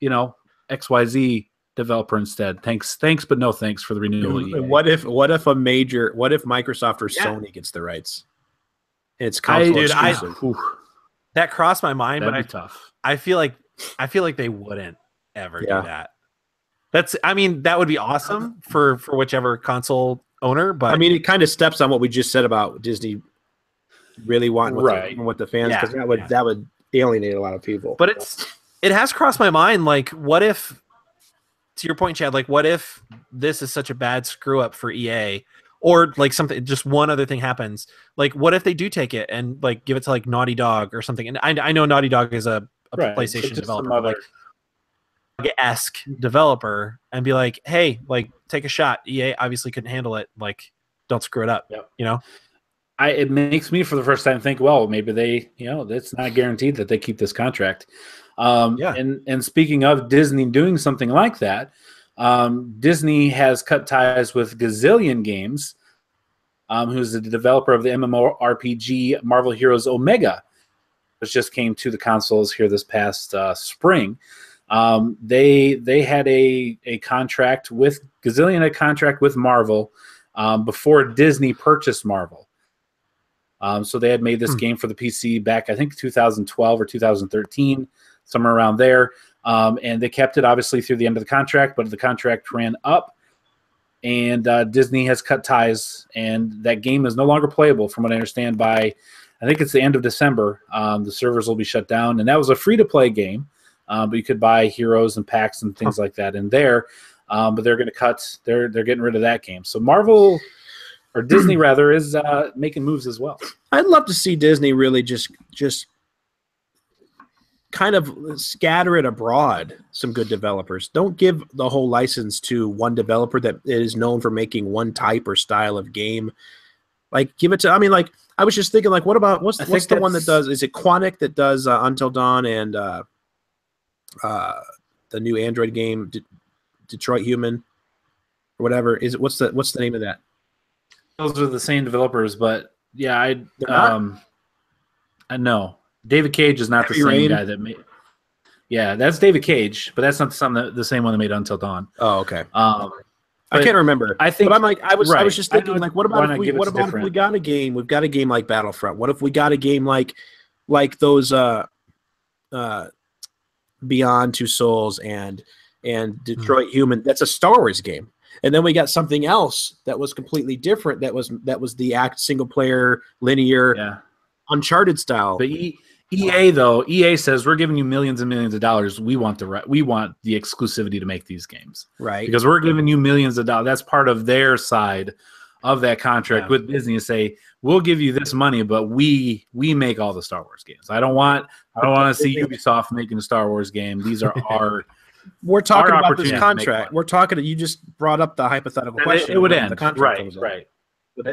XYZ developer instead. Thanks, but no thanks for the renewal. What if Microsoft or Sony gets the rights? It's console exclusive. That crossed my mind, That'd but be tough. I feel like they wouldn't ever do that. That would be awesome for whichever console owner, but it kind of steps on what we just said about Disney really wanting what the fans, because that would alienate a lot of people. But it has crossed my mind, like, what if, to your point, Chad, like, what if this is such a bad screw up for EA, or like something, just one other thing happens, like what if they do take it and like give it to like Naughty Dog or something? And I know Naughty Dog is a PlayStation developer, like esque developer, and be like, hey, like, take a shot. EA obviously couldn't handle it. Like, don't screw it up. Yep. It makes me for the first time think, well, maybe they, it's not guaranteed that they keep this contract. And speaking of Disney doing something like that, Disney has cut ties with Gazillion Games, who's the developer of the MMORPG Marvel Heroes Omega, which just came to the consoles here this past spring. They had a contract with Gazillion, a contract with Marvel before Disney purchased Marvel. So they had made this game for the PC back, I think, 2012 or 2013, somewhere around there. And they kept it, obviously, through the end of the contract, but the contract ran up, and Disney has cut ties, and that game is no longer playable, from what I understand, by, I think it's the end of December. The servers will be shut down, and that was a free-to-play game, but you could buy heroes and packs and things like that in there. But they're going to they're getting rid of that game. So Marvel, or Disney rather, is making moves as well. I'd love to see Disney really just kind of scatter it abroad, some good developers. Don't give the whole license to one developer that is known for making one type or style of game. Like, give it to, I was just thinking, like, what about, what's the one that does, is it Quantic that does Until Dawn and the new Android game, Detroit Human, or whatever? What's the name of that? Those are the same developers, but yeah, I know. David Cage is not the same guy that made. Yeah, that's David Cage, but that's not the same one that made Until Dawn. Oh, okay. I can't remember. I think, but I'm like, I was just thinking, like, what about if we got a game? We've got a game like Battlefront. What if we got a game like those Beyond Two Souls and Detroit Human? That's a Star Wars game. And then we got something else that was completely different. That was the single player linear Uncharted style. But EA says, we're giving you millions and millions of dollars. We want the exclusivity to make these games, right? Because we're giving you millions of dollars. That's part of their side of that contract with Disney, to say, we'll give you this money, but we make all the Star Wars games. I don't want to see Ubisoft making a Star Wars game. These are our. We're talking about this contract. We're talking. You just brought up the hypothetical question. It would end. Right.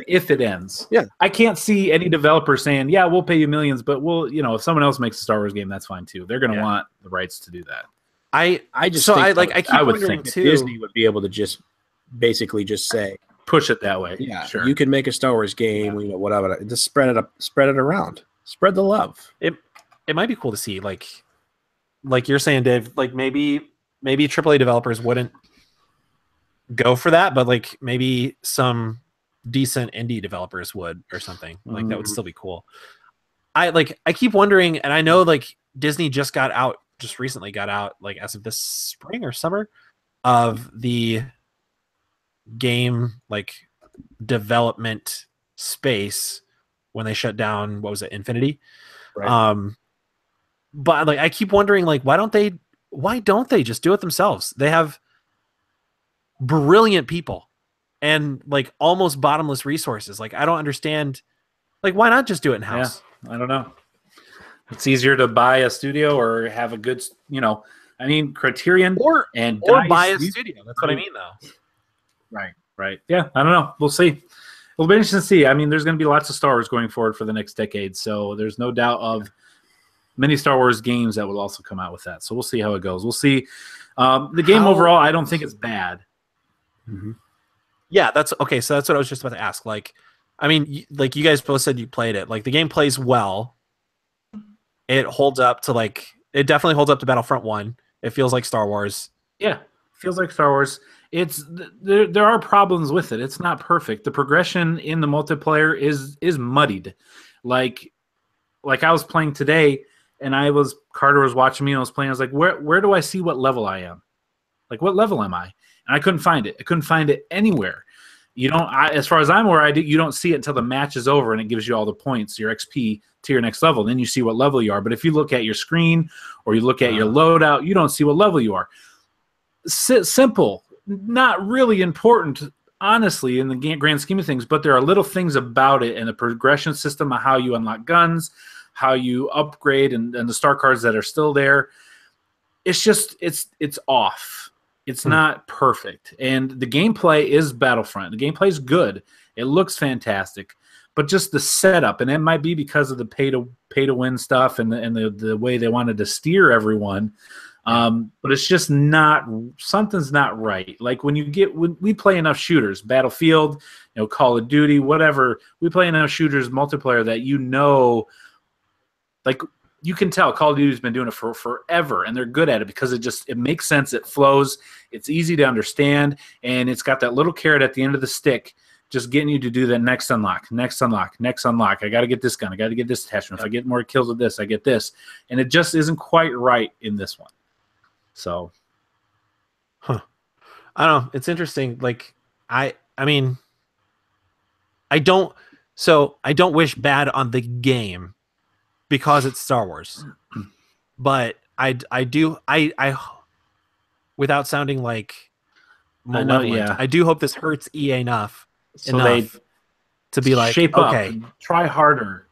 If it ends, I can't see any developer saying, "Yeah, we'll pay you millions, but we'll, if someone else makes a Star Wars game, that's fine too." They're going to want the rights to do that. I keep wondering if Disney would be able to just basically just say, push it that way. Yeah, sure. you can make a Star Wars game, you know, whatever. Just spread it up, spread it around, spread the love. It might be cool to see, like you're saying, Dave. Like maybe AAA developers wouldn't go for that, but like maybe some decent indie developers would or something. Like that would still be cool. I keep wondering, and I know like Disney just recently got out, like as of this spring or summer, of the game like development space when they shut down, what was it, Infinity? Right. But like I keep wondering, like why don't they just do it themselves? They have brilliant people and like almost bottomless resources. Like I don't understand, like why not just do it in house? Yeah, I don't know. It's easier to buy a studio or have a good, you know, I mean, Criterion or buy a studio. That's what I mean, though. Right. Yeah, I don't know. We'll see. It'll be interesting to see. I mean, there's going to be lots of Star Wars going forward for the next decade, so there's no doubt of many Star Wars games that will also come out with that. So we'll see how it goes. We'll see. The game overall, I don't think it's bad. Mm-hmm. Yeah, that's okay. So that's what I was just about to ask. Like, I mean, like you guys both said you played it. Like the game plays well. It holds up to it definitely holds up to Battlefront 1. It feels like Star Wars. Yeah, feels like Star Wars. It's there are problems with it. It's not perfect. The progression in the multiplayer is muddied. Like I was playing today, and Carter was watching me, and I was playing. I was like, where do I see what level I am? Like, what level am I? And I couldn't find it. I couldn't find it anywhere. You don't. As far as I'm aware, you don't see it until the match is over, and it gives you all the points, your XP to your next level. Then you see what level you are. But if you look at your screen or you look at your loadout, you don't see what level you are. Simple, not really important, honestly, in the grand scheme of things. But there are little things about it and the progression system of how you unlock guns, how you upgrade, and the star cards that are still there. It's just it's off. It's not perfect. And the gameplay is Battlefront. The gameplay is good. It looks fantastic. But just the setup, and it might be because of the pay to win stuff and the way they wanted to steer everyone. But it's just something's not right. Like when we play enough shooters, Battlefield, you know, Call of Duty, whatever, we play enough shooters multiplayer that like you can tell Call of Duty's been doing it for forever, and they're good at it because it makes sense, it flows, it's easy to understand, and it's got that little carrot at the end of the stick, just getting you to do the next unlock. I got to get this gun. I got to get this attachment. If I get more kills with this, I get this, and it just isn't quite right in this one. So, I don't know. It's interesting. Like I mean, I don't wish bad on the game because it's Star Wars, but I do without sounding like malevolent, I do hope this hurts EA enough to be like, shape okay, up, try harder.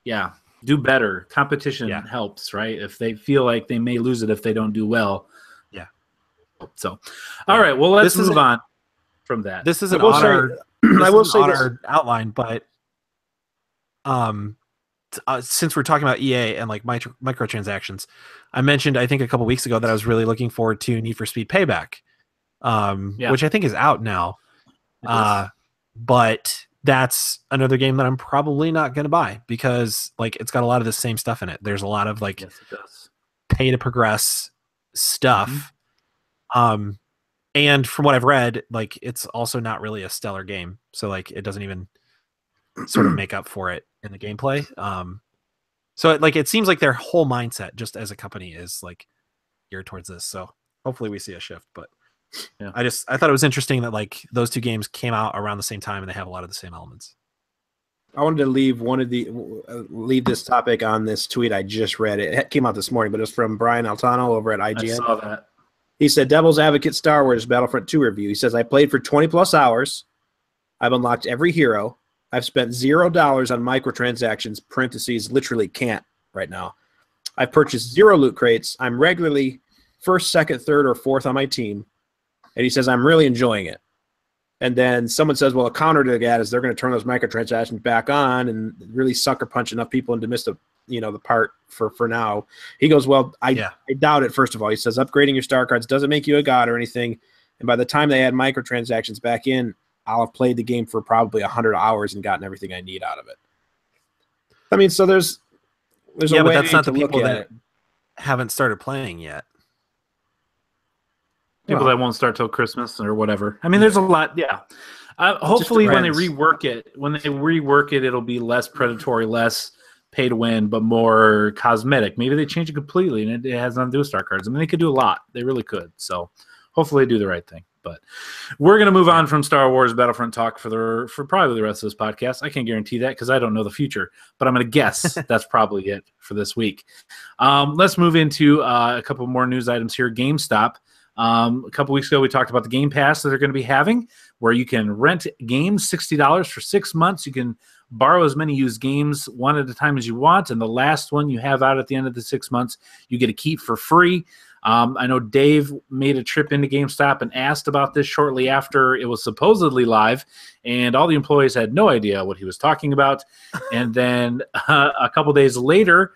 Yeah. Do better. Competition helps, right? If they feel like they may lose it if they don't do well. Yeah. So, all right. Well, let's move on from that. This is an odd outline, but since we're talking about EA and like microtransactions, I mentioned I think a couple weeks ago that I was really looking forward to Need for Speed Payback, which I think is out now. But that's another game that I'm probably not going to buy because like it's got a lot of the same stuff in it. There's a lot of like pay to progress stuff. And from what I've read, like it's also not really a stellar game. So like it doesn't even sort of make up for it in the gameplay. So it seems like their whole mindset just as a company is like geared towards this. So hopefully we see a shift, but yeah. I thought it was interesting that like those two games came out around the same time and they have a lot of the same elements. I wanted to leave this topic on this tweet I just read. It came out this morning, but it's from Brian Altano over at IGN. I saw that. He said, Devil's Advocate Star Wars Battlefront 2 review. He says, I played for 20 plus hours. I've unlocked every hero. I've spent $0 on microtransactions, parentheses, literally can't right now. I've purchased 0 loot crates. I'm regularly first, second, third, or fourth on my team. And he says, I'm really enjoying it. And then someone says, well, a counter to that is they're going to turn those microtransactions back on and really sucker punch enough people into miss the part for now. He goes, well, I doubt it, first of all. He says, upgrading your star cards doesn't make you a god or anything. And by the time they add microtransactions back in, I'll have played the game for probably 100 hours and gotten everything I need out of it. I mean, so there's yeah, a way but that's not to the look people at that it. haven't started playing yet. People Well, that won't start till Christmas or whatever. I mean, there's a lot. Yeah. Hopefully, when they rework it, it'll be less predatory, less pay to win, but more cosmetic. Maybe they change it completely, and it has nothing to do with star cards. I mean, they could do a lot. They really could. So, hopefully, they do the right thing. But we're gonna move on from Star Wars Battlefront talk for probably the rest of this podcast. I can't guarantee that because I don't know the future, but I'm gonna guess that's probably it for this week. Let's move into a couple more news items here. GameStop. A couple weeks ago, we talked about the Game Pass that they're going to be having, where you can rent games $60 for 6 months. You can borrow as many used games one at a time as you want, and the last one you have out at the end of the 6 months, you get to keep for free. I know Dave made a trip into GameStop and asked about this shortly after it was supposedly live, and all the employees had no idea what he was talking about. And then a couple days later,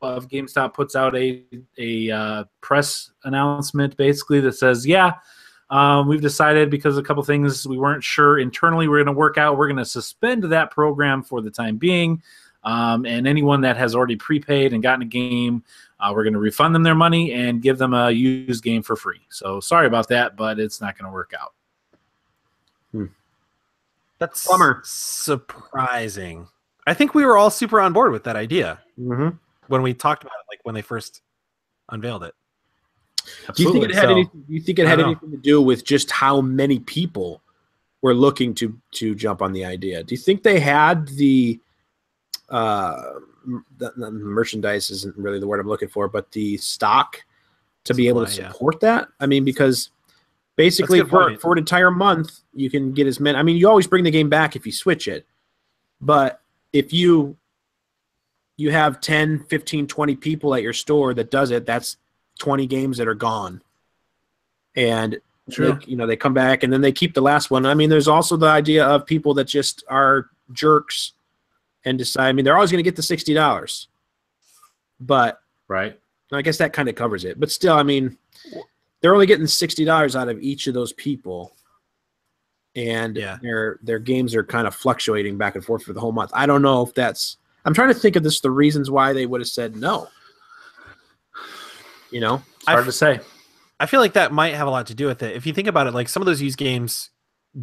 of GameStop puts out a press announcement basically that says, we've decided because of a couple things we weren't sure internally we're going to work out, we're going to suspend that program for the time being. And anyone that has already prepaid and gotten a game, we're going to refund them their money and give them a used game for free. So sorry about that, but it's not going to work out. That's bummer. Surprising. I think we were all super on board with that idea. Mm-hmm. When we talked about it, like when they first unveiled it. Do you think it had anything to do with just how many people were looking to jump on the idea? Do you think they had the merchandise isn't really the word I'm looking for, but the stock to be able to support that? I mean, because basically for an entire month, you can get as many. I mean, you always bring the game back if you switch it, but if you have 10, 15, 20 people at your store that does it, that's 20 games that are gone. And they come back and then they keep the last one. I mean, there's also the idea of people that just are jerks and decide, I mean, they're always going to get the $60. But right. I guess that kind of covers it. But still, I mean, they're only getting $60 out of each of those people. And their games are kind of fluctuating back and forth for the whole month. I don't know if that's, I'm trying to think of the reasons why they would have said no. It's hard to say. I feel like that might have a lot to do with it. If you think about it, like some of those used games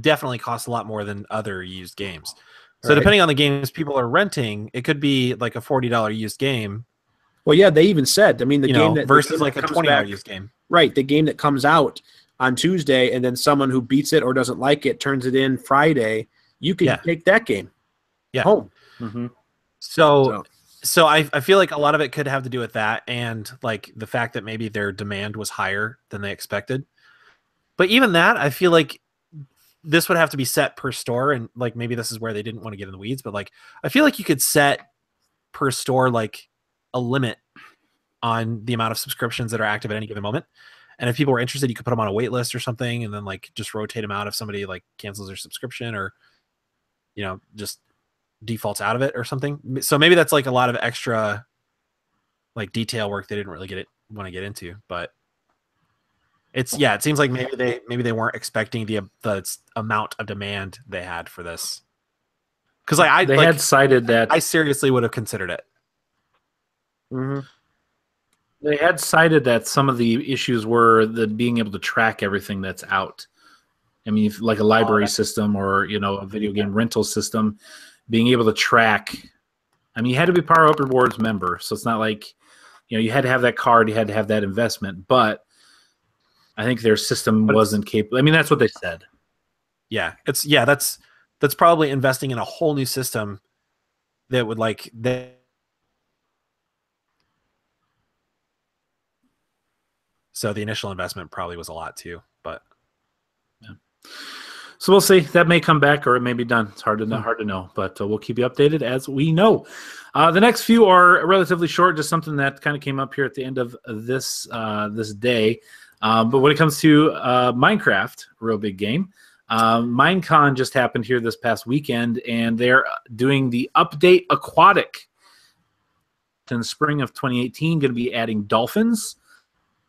definitely cost a lot more than other used games. So depending on the games people are renting, it could be like a $40 used game. Well, yeah, they even said, I mean, the game that versus like a $20 used game. Right, the game that comes out on Tuesday and then someone who beats it or doesn't like it turns it in Friday, you can take that game home. Mm-hmm. So I feel like a lot of it could have to do with that and like the fact that maybe their demand was higher than they expected. But even that, I feel like this would have to be set per store, and like maybe this is where they didn't want to get in the weeds, but like I feel like you could set per store like a limit on the amount of subscriptions that are active at any given moment. And if people were interested, you could put them on a wait list or something and then like just rotate them out if somebody like cancels their subscription or just defaults out of it or something. So maybe that's like a lot of extra like detail work they didn't really want to get into, but it seems like maybe they weren't expecting the amount of demand they had for this. Because they had cited that I seriously would have considered it. Mm-hmm. They had cited that some of the issues were the being able to track everything that's out. I mean, like a library system or a video game rental system, being able to track. I mean, you had to be Power Up Rewards member, so it's not like you had to have that card, you had to have that investment, but I think their system wasn't capable. I mean, that's what they said. Yeah, that's probably investing in a whole new system that would so the initial investment probably was a lot too, but so we'll see. That may come back or it may be done. It's hard to know, but we'll keep you updated as we know. The next few are relatively short, just something that kind of came up here at the end of this day. But when it comes to Minecraft, real big game, Minecon just happened here this past weekend, and they're doing the update Aquatic in the spring of 2018. Going to be adding dolphins,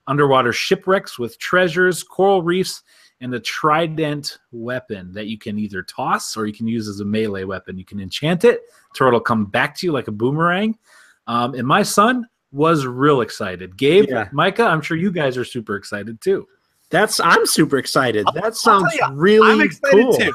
underwater shipwrecks with treasures, coral reefs, and the trident weapon that you can either toss or you can use as a melee weapon. You can enchant it to where it'll come back to you like a boomerang. And my son was real excited. Gabe, Micah, I'm sure you guys are super excited too. I'm super excited. That sounds really cool. Too.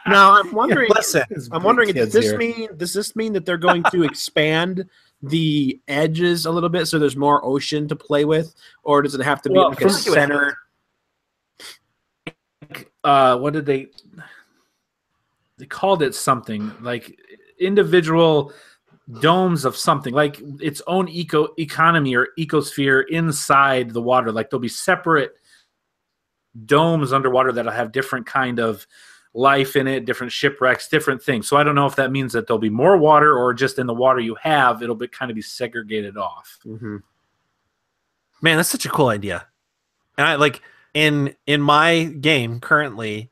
Now I'm wondering. Does this mean that they're going to expand the edges a little bit so there's more ocean to play with, or does it have to be like a center? What did they called it? Something like individual domes of something, like its own economy or ecosphere inside the water. Like there'll be separate domes underwater that'll have different kind of life in it, different shipwrecks, different things. So I don't know if that means that there'll be more water or just in the water you have, it'll be kind of be segregated off. Mm-hmm. Man, that's such a cool idea. And I like in my game currently,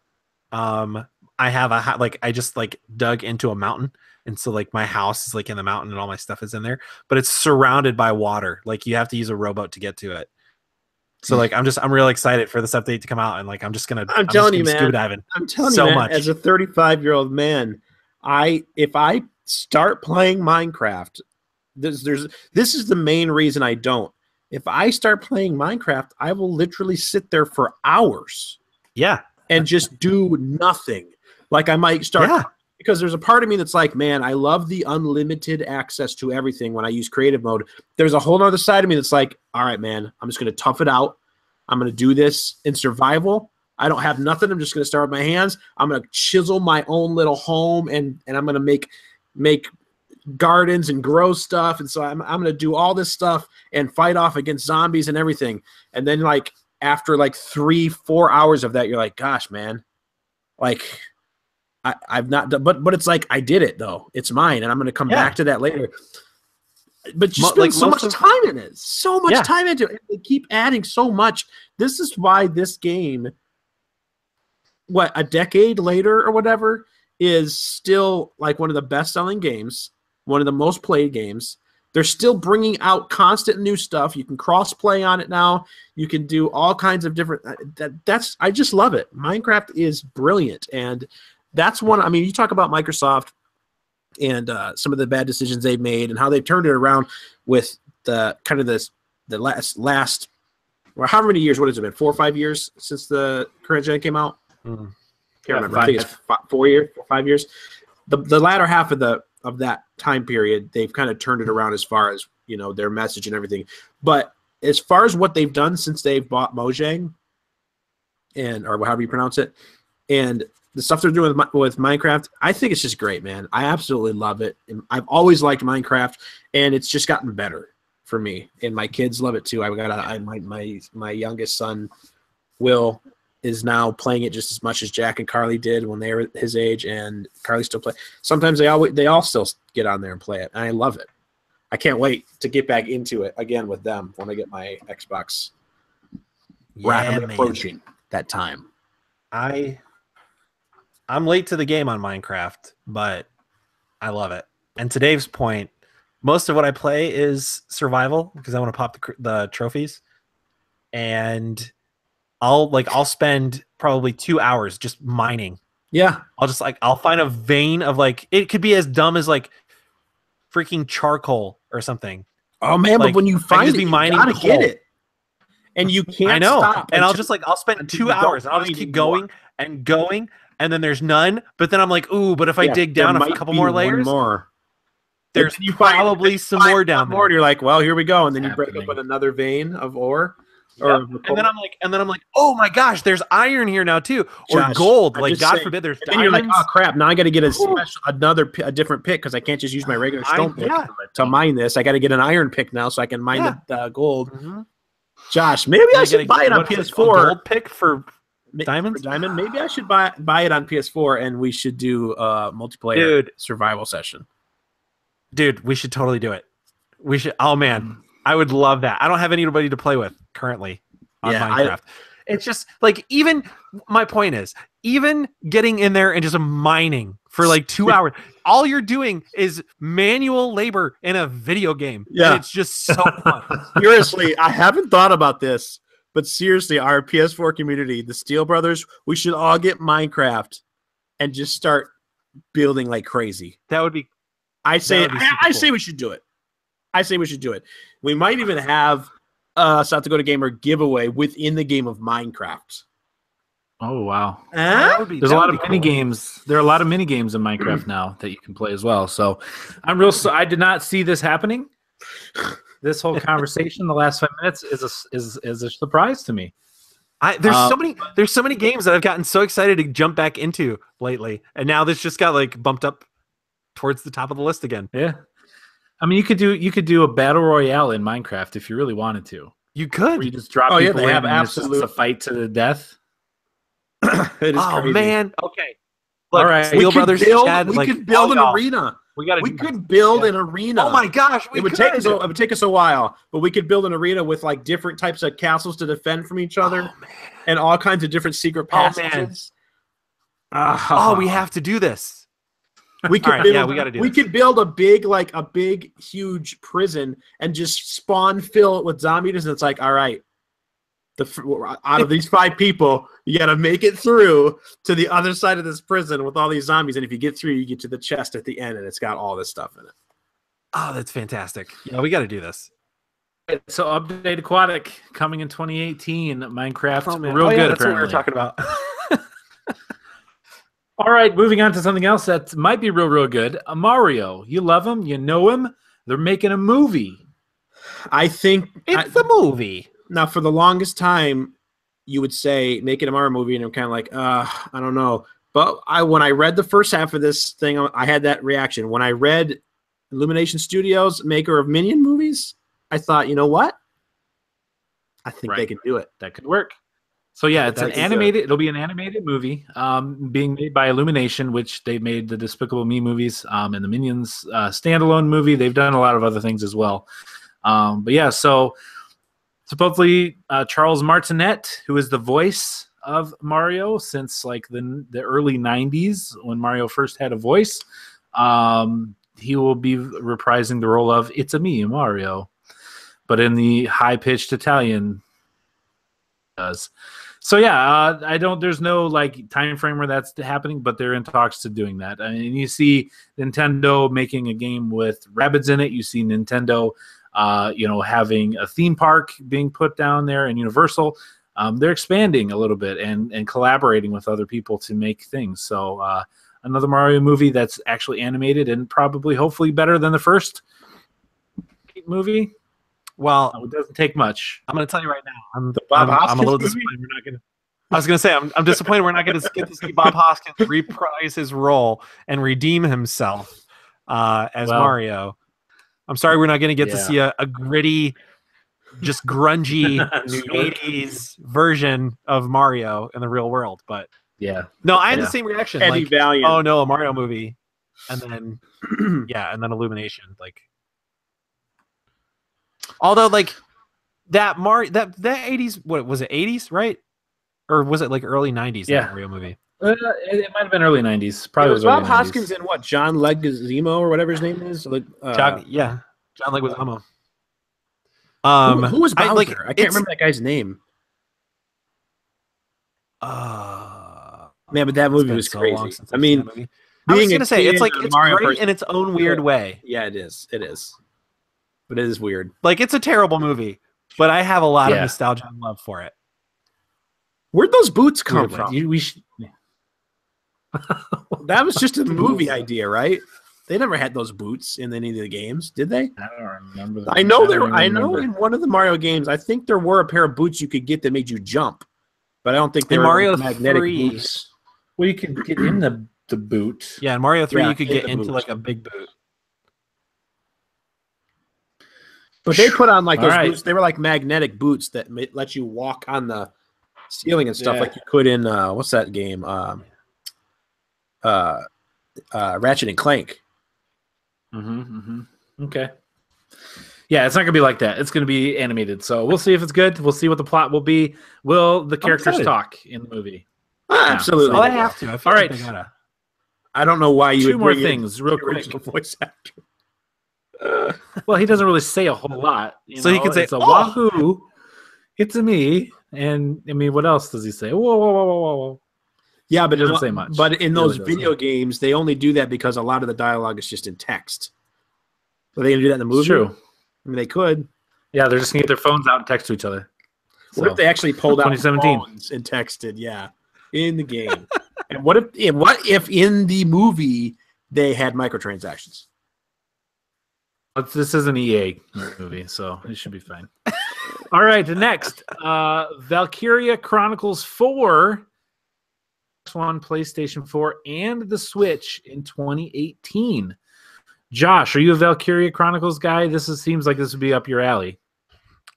I have I just like dug into a mountain. And so like my house is like in the mountain and all my stuff is in there, but it's surrounded by water. Like you have to use a rowboat to get to it. So like I'm really excited for this update to come out, and like I'm telling you, man, scuba diving. I'm telling you, man, as a 35-year-old man, if I start playing Minecraft, this is the main reason I don't. If I start playing Minecraft, I will literally sit there for hours. Yeah. And just do nothing. Like I might start because there's a part of me that's like, man, I love the unlimited access to everything when I use creative mode. There's a whole other side of me that's like, all right, man, I'm just going to tough it out. I'm going to do this in survival. I don't have nothing. I'm just going to start with my hands. I'm going to chisel my own little home, and I'm going to make gardens and grow stuff. And so I'm going to do all this stuff and fight off against zombies and everything. And then like after like 3-4 hours of that, you're like, gosh, man, like I've not done, but it's like I did it though. It's mine, and I'm going to come back to that later. But you spend so much time in it, so much time into it. They keep adding so much. This is why this game, a decade later or whatever, is still like one of the best-selling games, one of the most played games. They're still bringing out constant new stuff. You can cross-play on it now. You can do all kinds of different. I just love it. Minecraft is brilliant, and that's one. I mean, you talk about Microsoft and some of the bad decisions they've made and how they've turned it around with the kind of the last well, how many years? What has it been? 4 or 5 years since the current gen came out? Can't remember. I think it's 4 years, 5 years. The latter half of that time period, they've kind of turned it around as far as their message and everything. But as far as what they've done since they've bought Mojang, or however you pronounce it, and the stuff they're doing with Minecraft, I think it's just great, man. I absolutely love it. And I've always liked Minecraft, and it's just gotten better for me. And my kids love it too. I've got my youngest son, Will, is now playing it just as much as Jack and Carly did when they were his age, and Carly still play. Sometimes they all still get on there and play it, and I love it. I can't wait to get back into it again with them when I get my Xbox. Rapidly approaching that time. I'm late to the game on Minecraft, but I love it. And to Dave's point, most of what I play is survival because I want to pop the trophies, and I'll spend probably 2 hours just mining. Yeah, I'll find a vein of it could be as dumb as freaking charcoal or something. Oh man, but when you find it, you gotta get it, and you can't stop. And I'll spend 2 hours, and I'll just keep going and going. And then there's none, but then I'm like, ooh, but if I dig down a couple more layers, there's probably some more down there. And you're like, well, here we go. And then you break up with another vein of ore. Yep. And then I'm like, oh my gosh, there's iron here now too, or gold. God forbid, there's diamonds. And you're like, oh crap, now I got to get a different pick because I can't just use my regular stone pick to mine this. I got to get an iron pick now so I can mine the gold. Mm-hmm. Josh, maybe I should buy it on PS4. Gold pick for diamonds? Diamond. Maybe I should buy it on PS4, and we should do a multiplayer survival session. Dude, we should totally do it. We should. Oh man, I would love that. I don't have anybody to play with currently on Minecraft. It's just even my point is, even getting in there and just mining for 2 hours, all you're doing is manual labor in a video game. Yeah, and it's just so fun. Seriously, I haven't thought about this. But seriously, our PS4 community, the Steel Brothers, we should all get Minecraft and just start building like crazy. That would be. I say cool. we should do it. I say we should do it. We might even have a South Dakota Gamer giveaway within the game of Minecraft. Oh wow! There's a lot of mini games. There are a lot of mini games in Minecraft now that you can play as well. So I'm real. I did not see this happening. This whole conversation, the last 5 minutes, is a surprise to me. There's so many games that I've gotten so excited to jump back into lately, and now this just got like bumped up towards the top of the list again. Yeah, I mean, you could do a battle royale in Minecraft if you really wanted to. You could. Where you just drop people in and it's just a fight to the death. It is crazy. Man, okay. Look, all right, Steel Brothers Chad, we could build an arena. We could build an arena. Oh my gosh, it would take us a while, but we could build an arena with like different types of castles to defend from each other, and all kinds of different secret passages. We have to do this. We could build, we got to do. We could build a big, huge prison and just fill it with zombies. And it's like, all right, out of these 5 people, you got to make it through to the other side of this prison with all these zombies. And if you get through, you get to the chest at the end, and it's got all this stuff in it. Oh, that's fantastic. Yeah, we got to do this. So Update Aquatic coming in 2018. Minecraft, real good. That's apparently. What we were talking about. All right, moving on to something else that might be real good. Mario, you love him, you know him. They're making a movie. I think it's a movie. Now, for the longest time, you would say making a Mario movie, and I'm kind of like, I don't know. But when I read the first half of this thing, I had that reaction. When I read Illumination Studios, maker of Minion movies, I thought, you know what? I think they can do it. That could work. So yeah, it's an animated. It'll be an animated movie, being made by Illumination, which they made the Despicable Me movies and the Minions standalone movie. They've done a lot of other things as well. But yeah, so. Supposedly, Charles Martinet, who is the voice of Mario since like the early 90s when Mario first had a voice, he will be reprising the role of It's a Me, Mario, but in the high-pitched Italian does. So yeah, there's no like time frame where that's happening, but they're in talks to doing that. I mean, you see Nintendo making a game with rabbits in it. You see Nintendo having a theme park being put down there, and Universal, they're expanding a little bit and collaborating with other people to make things. So another Mario movie that's actually animated and probably, hopefully, better than the first movie. Well, it doesn't take much. I'm going to tell you right now. I'm a little disappointed. We're not going to. I was going to say I'm disappointed we're not going to get to see Bob Hoskins reprise his role and redeem himself as Mario. I'm sorry we're not going to get to see a gritty, just grungy 80s version of Mario in the real world. But no, I had the same reaction. Eddie Valiant. Oh no, a Mario movie, and then and then Illumination. Like, although like that 80s, what was it, 80s, right? Or was it like early 90s? Yeah, that Mario movie. It might have been early 90s. Probably was Bob early Hoskins 90s. and what? John Leguizamo or whatever his name is. John Leguizamo. Who was Bowser? I can't remember that guy's name. Man, but that movie was crazy. I mean, I was gonna say it's great in its own weird way. Yeah, it is. It is. But it is weird. Like, it's a terrible movie, but I have a lot of nostalgia and love for it. Where'd those boots come from? That was just a movie idea, right? They never had those boots in any of the games, did they? I don't remember. I know in one of the Mario games, I think there were a pair of boots you could get that made you jump, but I don't think they were Mario magnetic 3. boots. Well, you could get in the boot. Yeah, in Mario 3, you could get into like a big boot. But they put on like those boots. They were like magnetic boots that let you walk on the ceiling and stuff like you could in what's that game? Ratchet and Clank. Okay. Yeah, it's not gonna be like that. It's gonna be animated. So we'll see if it's good. We'll see what the plot will be. Will the characters talk in the movie? Absolutely. Well, they have to. All right. I don't know why you would two more bring things real quick. Voice actor. Well, he doesn't really say a whole lot. So he could say, it's a wahoo. It's a me. And I mean, what else does he say? Whoa, whoa, whoa, whoa, whoa. Yeah, but He doesn't say much. But in He those really video doesn't. games, they only do that because a lot of the dialogue is just in text. Are they going to do that in the movie? It's true. I mean, they could. Yeah, they're just going to get their phones out and text to each other. What if they actually pulled out 2017 phones and texted? Yeah, in the game. And what if in the movie they had microtransactions? This is an EA movie, so it should be fine. All right, the next, Valkyria Chronicles 4, Xbox PlayStation 4, and the Switch in 2018. Josh, are you a Valkyria Chronicles guy? Seems like this would be up your alley.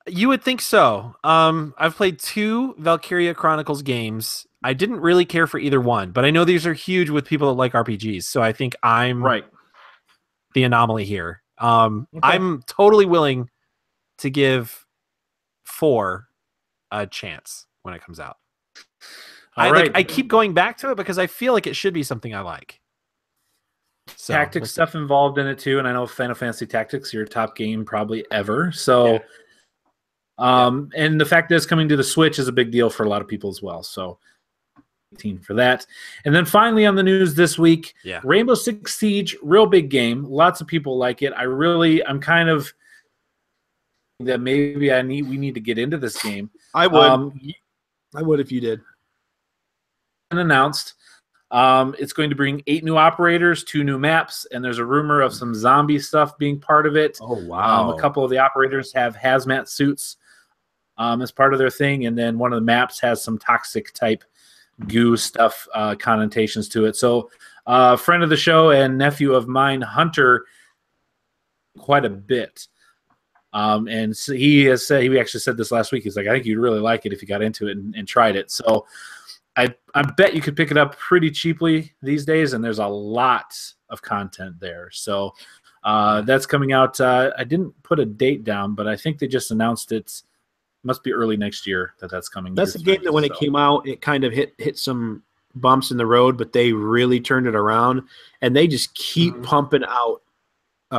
You would think so. I've played 2 Valkyria Chronicles games. I didn't really care for either one, but I know these are huge with people that like RPGs, so I think I'm the anomaly here. I'm totally willing to give 4 a chance when it comes out. I keep going back to it because I feel like it should be something I like. So, Tactics stuff involved in it too, and I know Final Fantasy Tactics, your top game probably ever. So, and the fact that it's coming to the Switch is a big deal for a lot of people as well. So, 18 for that. And then finally on the news this week, Rainbow Six Siege, real big game. Lots of people like it. I'm kind of that maybe we need to get into this game. I would. I would if you did. Announced. It's going to bring 8 new operators, 2 new maps, and there's a rumor of some zombie stuff being part of it. Oh, wow. A couple of the operators have hazmat suits as part of their thing, and then one of the maps has some toxic type goo stuff connotations to it. So a friend of the show and nephew of mine, Hunter, quite a bit. And so he actually said this last week. He's like, I think you'd really like it if you got into it and tried it. So I bet you could pick it up pretty cheaply these days, and there's a lot of content there. So that's coming out. I didn't put a date down, but I think they just announced it. Must be early next year that's coming. That's a game that when it came out, it kind of hit some bumps in the road, but they really turned it around, and they just keep pumping out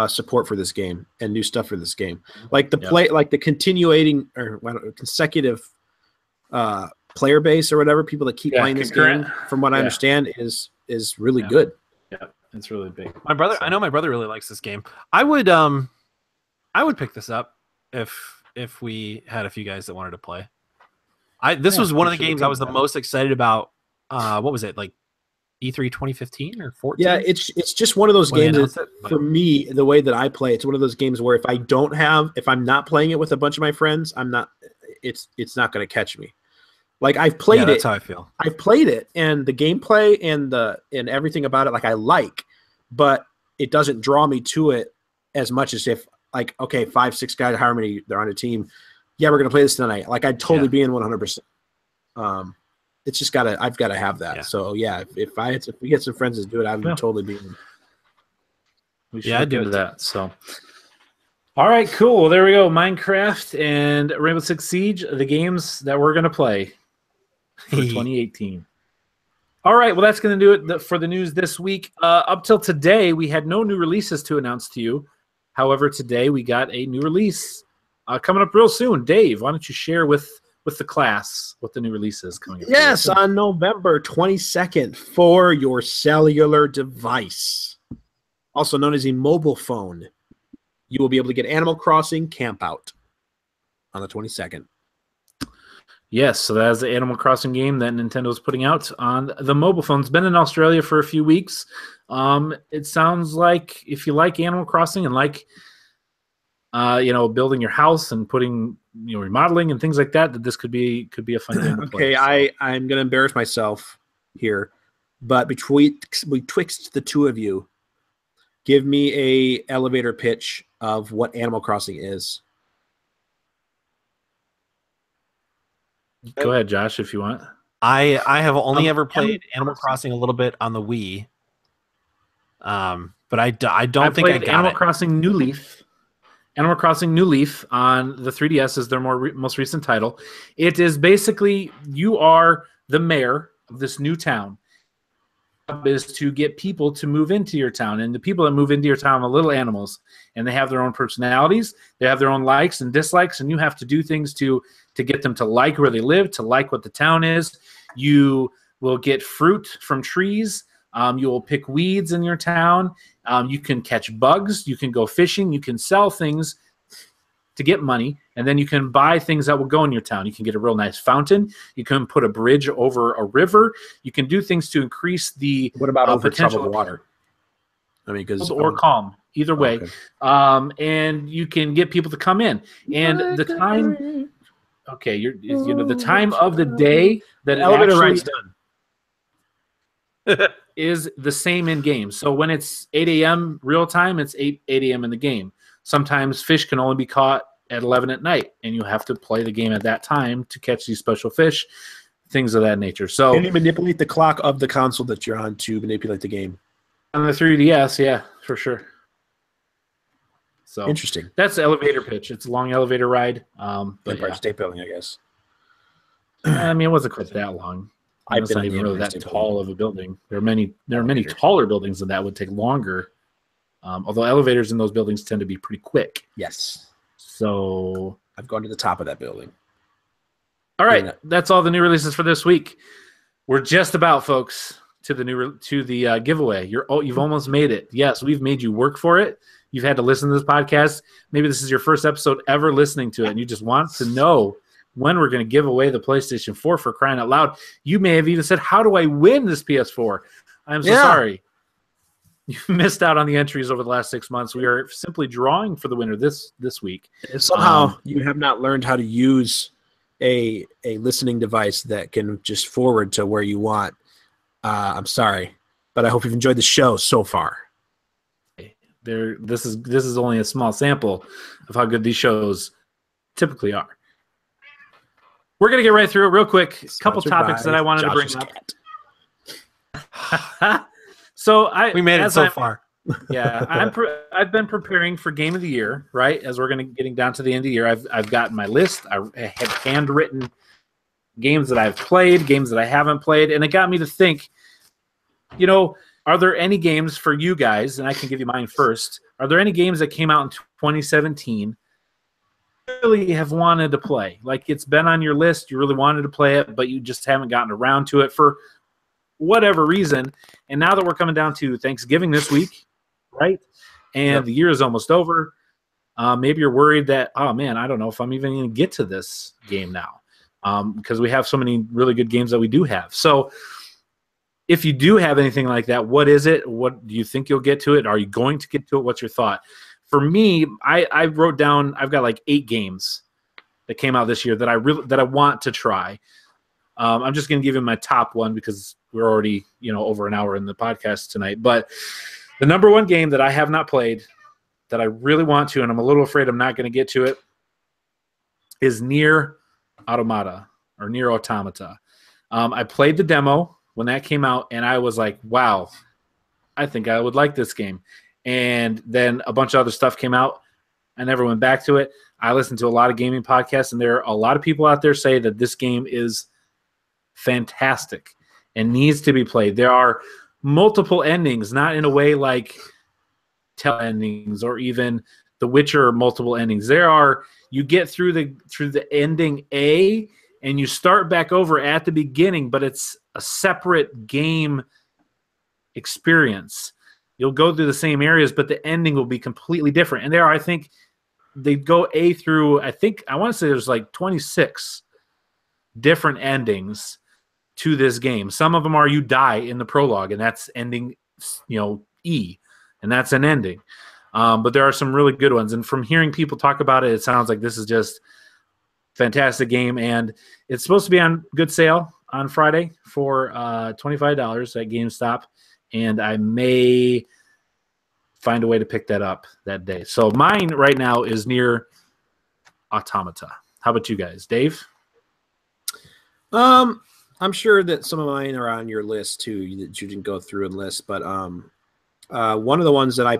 support for this game and new stuff for this game. Like the continuating or consecutive player base or whatever, people that keep playing this game, from what I understand, is really good. Yeah, it's really big. I know my brother really likes this game. I would pick this up if we had a few guys that wanted to play. This was one of the games I was the most excited about. What was it, like E3 2015 or 14? Yeah, it's just one of those games that, for me, the way that I play, it's one of those games where if I'm not playing it with a bunch of my friends, it's not going to catch me. Like I've played it. That's how I feel. I've played it, and the gameplay and everything about it, like I like, but it doesn't draw me to it as much as if, like, okay, 5-6 guys, however many they're on a team. Yeah, we're gonna play this tonight. Like I'd totally be in 100%. It's just I've gotta have that. Yeah. So yeah, if we get some friends that do it, I would totally be in. I'd do that. So. All right, cool. Well, there we go. Minecraft and Rainbow Six Siege, the games that we're going to play for 2018. All right, well, that's going to do it for the news this week. Up till today, we had no new releases to announce to you. However, today we got a new release coming up real soon. Dave, why don't you share with the class what the new release is coming up? Yes, on November 22nd for your cellular device, also known as a mobile phone. You will be able to get Animal Crossing Campout on the 22nd. Yes, so that's the Animal Crossing game that Nintendo's putting out on the mobile phone. It's been in Australia for a few weeks. It sounds like if you like Animal Crossing and like, building your house and putting, remodeling and things like that this could be a fun game to play. Okay, I'm going to embarrass myself here, but betwixt the two of you, give me a elevator pitch of what Animal Crossing is. Go ahead, Josh, if you want. I have only ever played Animal Crossing a little bit on the Wii, but I don't think I got Animal Crossing New Leaf. Animal Crossing New Leaf on the 3DS is their most recent title. It is basically you are the mayor of this new town. Is to get people to move into your town, and the people that move into your town are little animals, and they have their own personalities, they have their own likes and dislikes, and you have to do things to to get them to like where they live, to like what the town is. You will get fruit from trees. You will pick weeds in your town. You can catch bugs. You can go fishing. You can sell things to get money, and then you can buy things that will go in your town. You can get a real nice fountain. You can put a bridge over a river. You can do things to increase the What about over potential troubled water? I mean, because or calm, either way. Okay. And you can get people to come in. And the time, okay, the time of the day that the elevator actually ride's done is the same in game. So when it's 8 a.m. real time, it's 8 a.m. in the game. Sometimes fish can only be caught at 11 at night, and you have to play the game at that time to catch these special fish, things of that nature. So can you manipulate the clock of the console that you're on to manipulate the game? On the 3DS, yeah, for sure. So interesting. That's the elevator pitch. It's a long elevator ride. But Empire State Building, I guess. I mean, it wasn't quite that long. It's not even really that tall of a building. There are many taller buildings that would take longer. Although elevators in those buildings tend to be pretty quick. Yes. So I've gone to the top of that building. All right, that's all the new releases for this week. We're just about, folks, to the giveaway. You've almost made it. Yes, we've made you work for it. You've had to listen to this podcast. Maybe this is your first episode ever listening to it, and you just want to know when we're going to give away the PlayStation 4, for crying out loud. You may have even said, how do I win this PS4? I'm so sorry. You missed out on the entries over the last 6 months. We are simply drawing for the winner this week. If somehow you have not learned how to use a listening device that can just forward to where you want, I'm sorry, but I hope you've enjoyed the show so far. This is only a small sample of how good these shows typically are. We're going to get right through it real quick. A couple topics that I wanted to bring up. So we made it so far. Yeah, I've been preparing for Game of the Year, right? As we're getting down to the end of the year, I've gotten my list. I have handwritten games that I've played, games that I haven't played, and it got me to think, are there any games for you guys, and I can give you mine first, are there any games that came out in 2017 you really have wanted to play? Like, it's been on your list, you really wanted to play it, but you just haven't gotten around to it for whatever reason. And now that we're coming down to Thanksgiving this week, right? And the year is almost over. Maybe you're worried that, oh man, I don't know if I'm even going to get to this game now, because we have so many really good games that we do have. So if you do have anything like that, what is it? What do you think you'll get to it? Are you going to get to it? What's your thought? For me, I wrote down, I've got like 8 games that came out this year that I want to try. I'm just going to give you my top one because we're already, over an hour in the podcast tonight. But the number one game that I have not played that I really want to, and I'm a little afraid I'm not going to get to it, is Nier Automata. I played the demo when that came out, and I was like, wow, I think I would like this game. And then a bunch of other stuff came out. I never went back to it. I listened to a lot of gaming podcasts, and there are a lot of people out there say that this game is fantastic and needs to be played. There are multiple endings, not in a way like Tell endings or even The Witcher multiple endings. You get through the ending A and you start back over at the beginning, but it's a separate game experience. You'll go through the same areas, but the ending will be completely different. And I think they go A through, I want to say there's like 26 different endings to this game. Some of them are you die in the prologue, and that's ending, E, and that's an ending. But there are some really good ones. And from hearing people talk about it, it sounds like this is just fantastic game. And it's supposed to be on good sale on Friday for $25 at GameStop. And I may find a way to pick that up that day. So mine right now is Nier Automata. How about you guys? Dave? I'm sure that some of mine are on your list too that you didn't go through and list, but one of the ones that I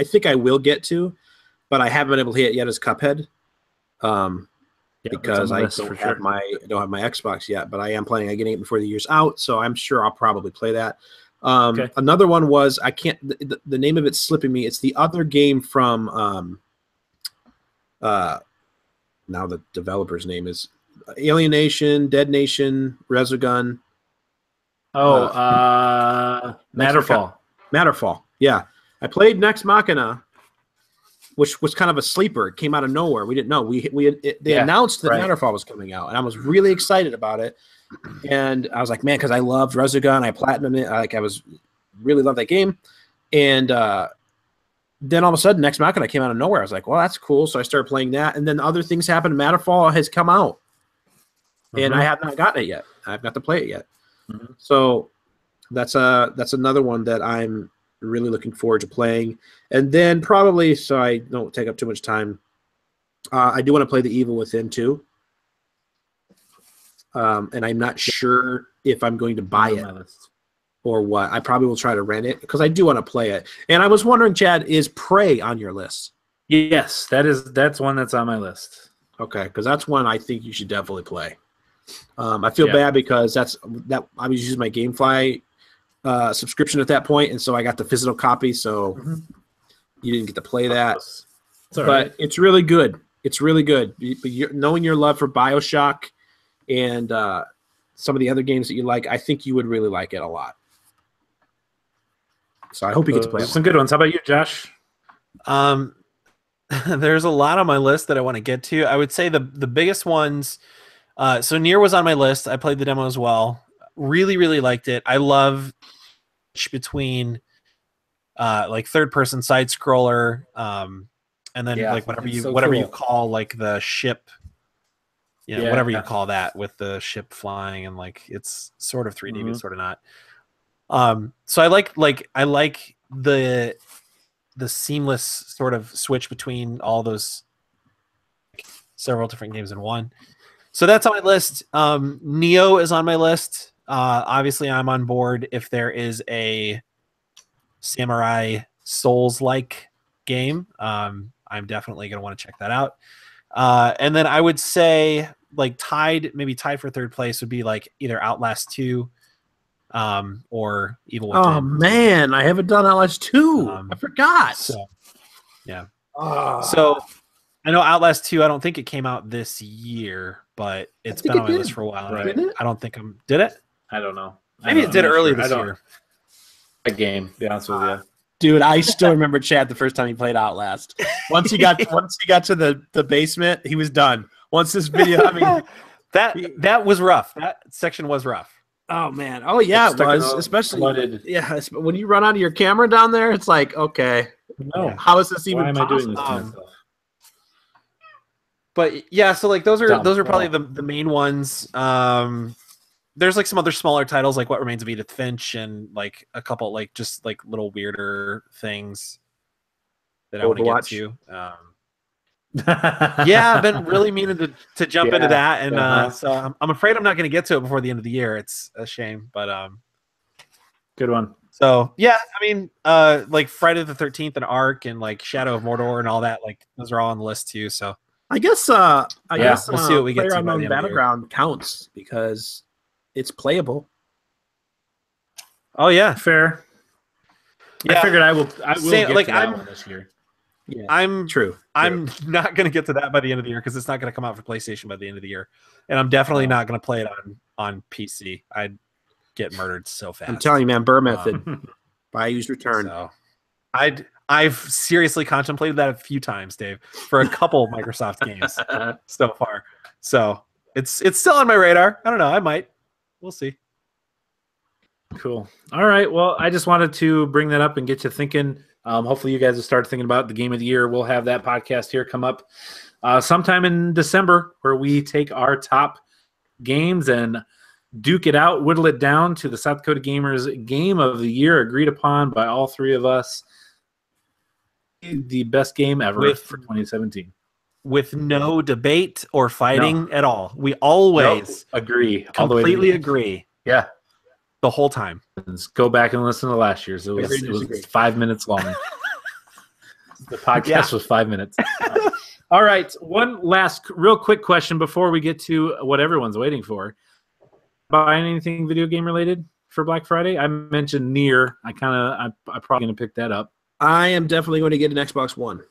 think I will get to, but I haven't been able to hit yet is Cuphead. Because I don't have my Xbox yet, but I am planning on getting it before the year's out, so I'm sure I'll probably play that. Okay. Another one was the name of it's slipping me. It's the other game from now the developer's name is Alienation, Dead Nation, Resogun. Matterfall. Matterfall. Yeah, I played Nex Machina, which was kind of a sleeper. It came out of nowhere. We didn't know. They announced that Matterfall was coming out, and I was really excited about it. And I was like, man, because I loved Resogun, I platinumed it. I was really loved that game. And then all of a sudden, Nex Machina came out of nowhere. I was like, well, that's cool. So I started playing that, and then other things happened. Matterfall has come out, and I have not gotten it yet. I've got to play it yet. So that's another one that I'm really looking forward to playing. And then probably, so I don't take up too much time, I do want to play The Evil Within too. And I'm not sure if I'm going to buy it or what. I probably will try to rent it because I do want to play it. And I was wondering, Chad, is Prey on your list? Yes, that's one that's on my list. Okay, because that's one I think you should definitely play. I feel bad because I was using my GameFly subscription at that point, and so I got the physical copy, so you didn't get to play that. But it's really good. It's really good. But knowing your love for BioShock and some of the other games that you like, I think you would really like it a lot. So I hope you get to play it. Some good ones. How about you, Josh? There's a lot on my list that I want to get to. I would say the biggest ones. So Nier was on my list. I played the demo as well. Really, really liked it. I love between like third person side scroller, and then like whatever you call like the ship, whatever you call that with the ship flying and like it's sort of 3D but sort of not. So I like the seamless sort of switch between all those several different games in one. So that's on my list. Neo is on my list. Obviously, I'm on board if there is a Samurai Souls-like game. I'm definitely going to want to check that out. And then I would say, like, maybe tied for third place would be like either Outlast 2 or Evil Within. Oh, man, I haven't done Outlast 2. I forgot. So, yeah. So I know Outlast 2, I don't think it came out this year, but it's been on my list for a while. Right. I don't think did it? I don't know. Maybe it did early this year. A game, to be honest with you. Dude, I still remember Chad the first time he played Outlast. Once he got to the basement, he was done. Once this video, I mean, that was rough. That section was rough. Oh man. Oh yeah, it was. Especially when you run out of your camera down there, it's like, okay, no, how is this even Why am possible? I doing this to myself? But yeah, so like those are probably the main ones. There's like some other smaller titles like What Remains of Edith Finch and like a couple like just like little weirder things that I want to get to. Yeah, I've been really meaning to jump into that, and so I'm afraid I'm not going to get to it before the end of the year. It's a shame, but good one. So yeah, I mean, like Friday the 13th and Ark and like Shadow of Mordor and all that, like those are all on the list too. So I guess we'll see what we get to by the end Battleground counts because it's playable. Oh yeah, fair. Yeah. I figured I will get to that one this year. Yeah, I'm true. I'm not going to get to that by the end of the year because it's not going to come out for PlayStation by the end of the year, and I'm definitely not going to play it on PC. I'd get murdered so fast. I'm telling you, man, Burr Method. Buy, use, return. So I've seriously contemplated that a few times, Dave, for a couple Microsoft games so far. So it's still on my radar. I don't know. I might. We'll see. Cool. All right. Well, I just wanted to bring that up and get you thinking. Hopefully you guys will start thinking about the game of the year. We'll have that podcast here come up sometime in December where we take our top games and duke it out, whittle it down to the South Dakota Gamers game of the year agreed upon by all three of us. The best game ever for 2017. With no debate or fighting at all. We always agree. Completely agree. Yeah. The whole time. Let's go back and listen to last year's. It was 5 minutes long. The podcast was 5 minutes. All right. One last real quick question before we get to what everyone's waiting for. Buy anything video game related for Black Friday? I mentioned Nier. I'm probably going to pick that up. I am definitely going to get an Xbox One.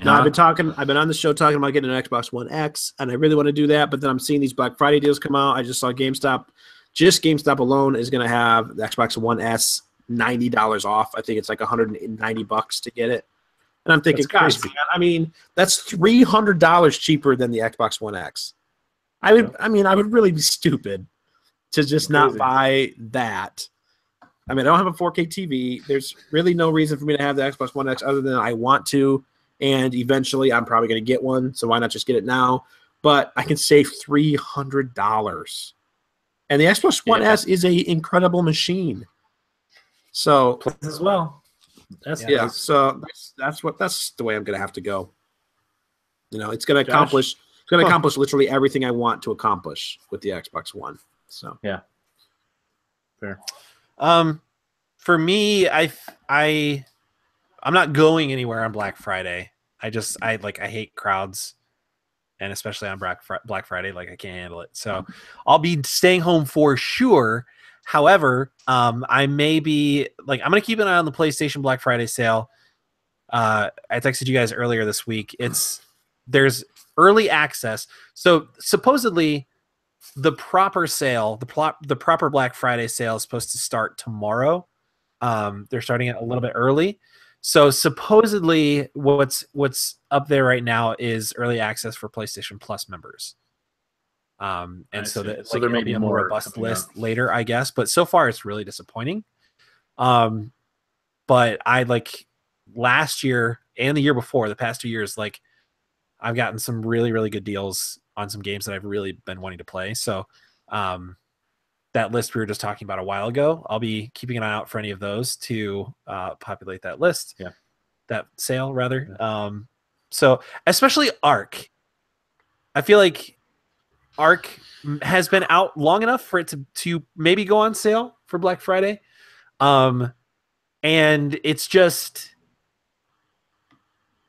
Now I've been on the show talking about getting an Xbox One X, and I really want to do that, but then I'm seeing these Black Friday deals come out. I just saw GameStop alone is going to have the Xbox One S $90 off. I think it's like $190 to get it. And I'm thinking, gosh, man, I mean, that's $300 cheaper than the Xbox One X. I would really be stupid to just not buy that. I mean, I don't have a 4K TV. There's really no reason for me to have the Xbox One X other than I want to, and eventually I'm probably going to get one, so why not just get it now? But I can save $300. And the Xbox One S is an incredible machine. So as well. So that's the way I'm going to have to go. You know, it's going to accomplish literally everything I want to accomplish with the Xbox One. So yeah. Fair. For me, I'm not going anywhere on Black Friday. I hate crowds, and especially on Black Friday, like I can't handle it. So I'll be staying home for sure. However, I may be I'm going to keep an eye on the PlayStation Black Friday sale. I texted you guys earlier this week. There's early access. So supposedly the proper sale, the proper Black Friday sale is supposed to start tomorrow. They're starting it a little bit early. So supposedly what's up there right now is early access for PlayStation Plus members. So there may be a more robust list later, I guess. But so far it's really disappointing. But I last year and the year before, the past 2 years, I've gotten some really, really good deals on some games that I've really been wanting to play. So that list we were just talking about a while ago, I'll be keeping an eye out for any of those to populate that list. Yeah. That sale, rather. Yeah. So especially Ark. I feel like Ark has been out long enough for it to maybe go on sale for Black Friday. And it's just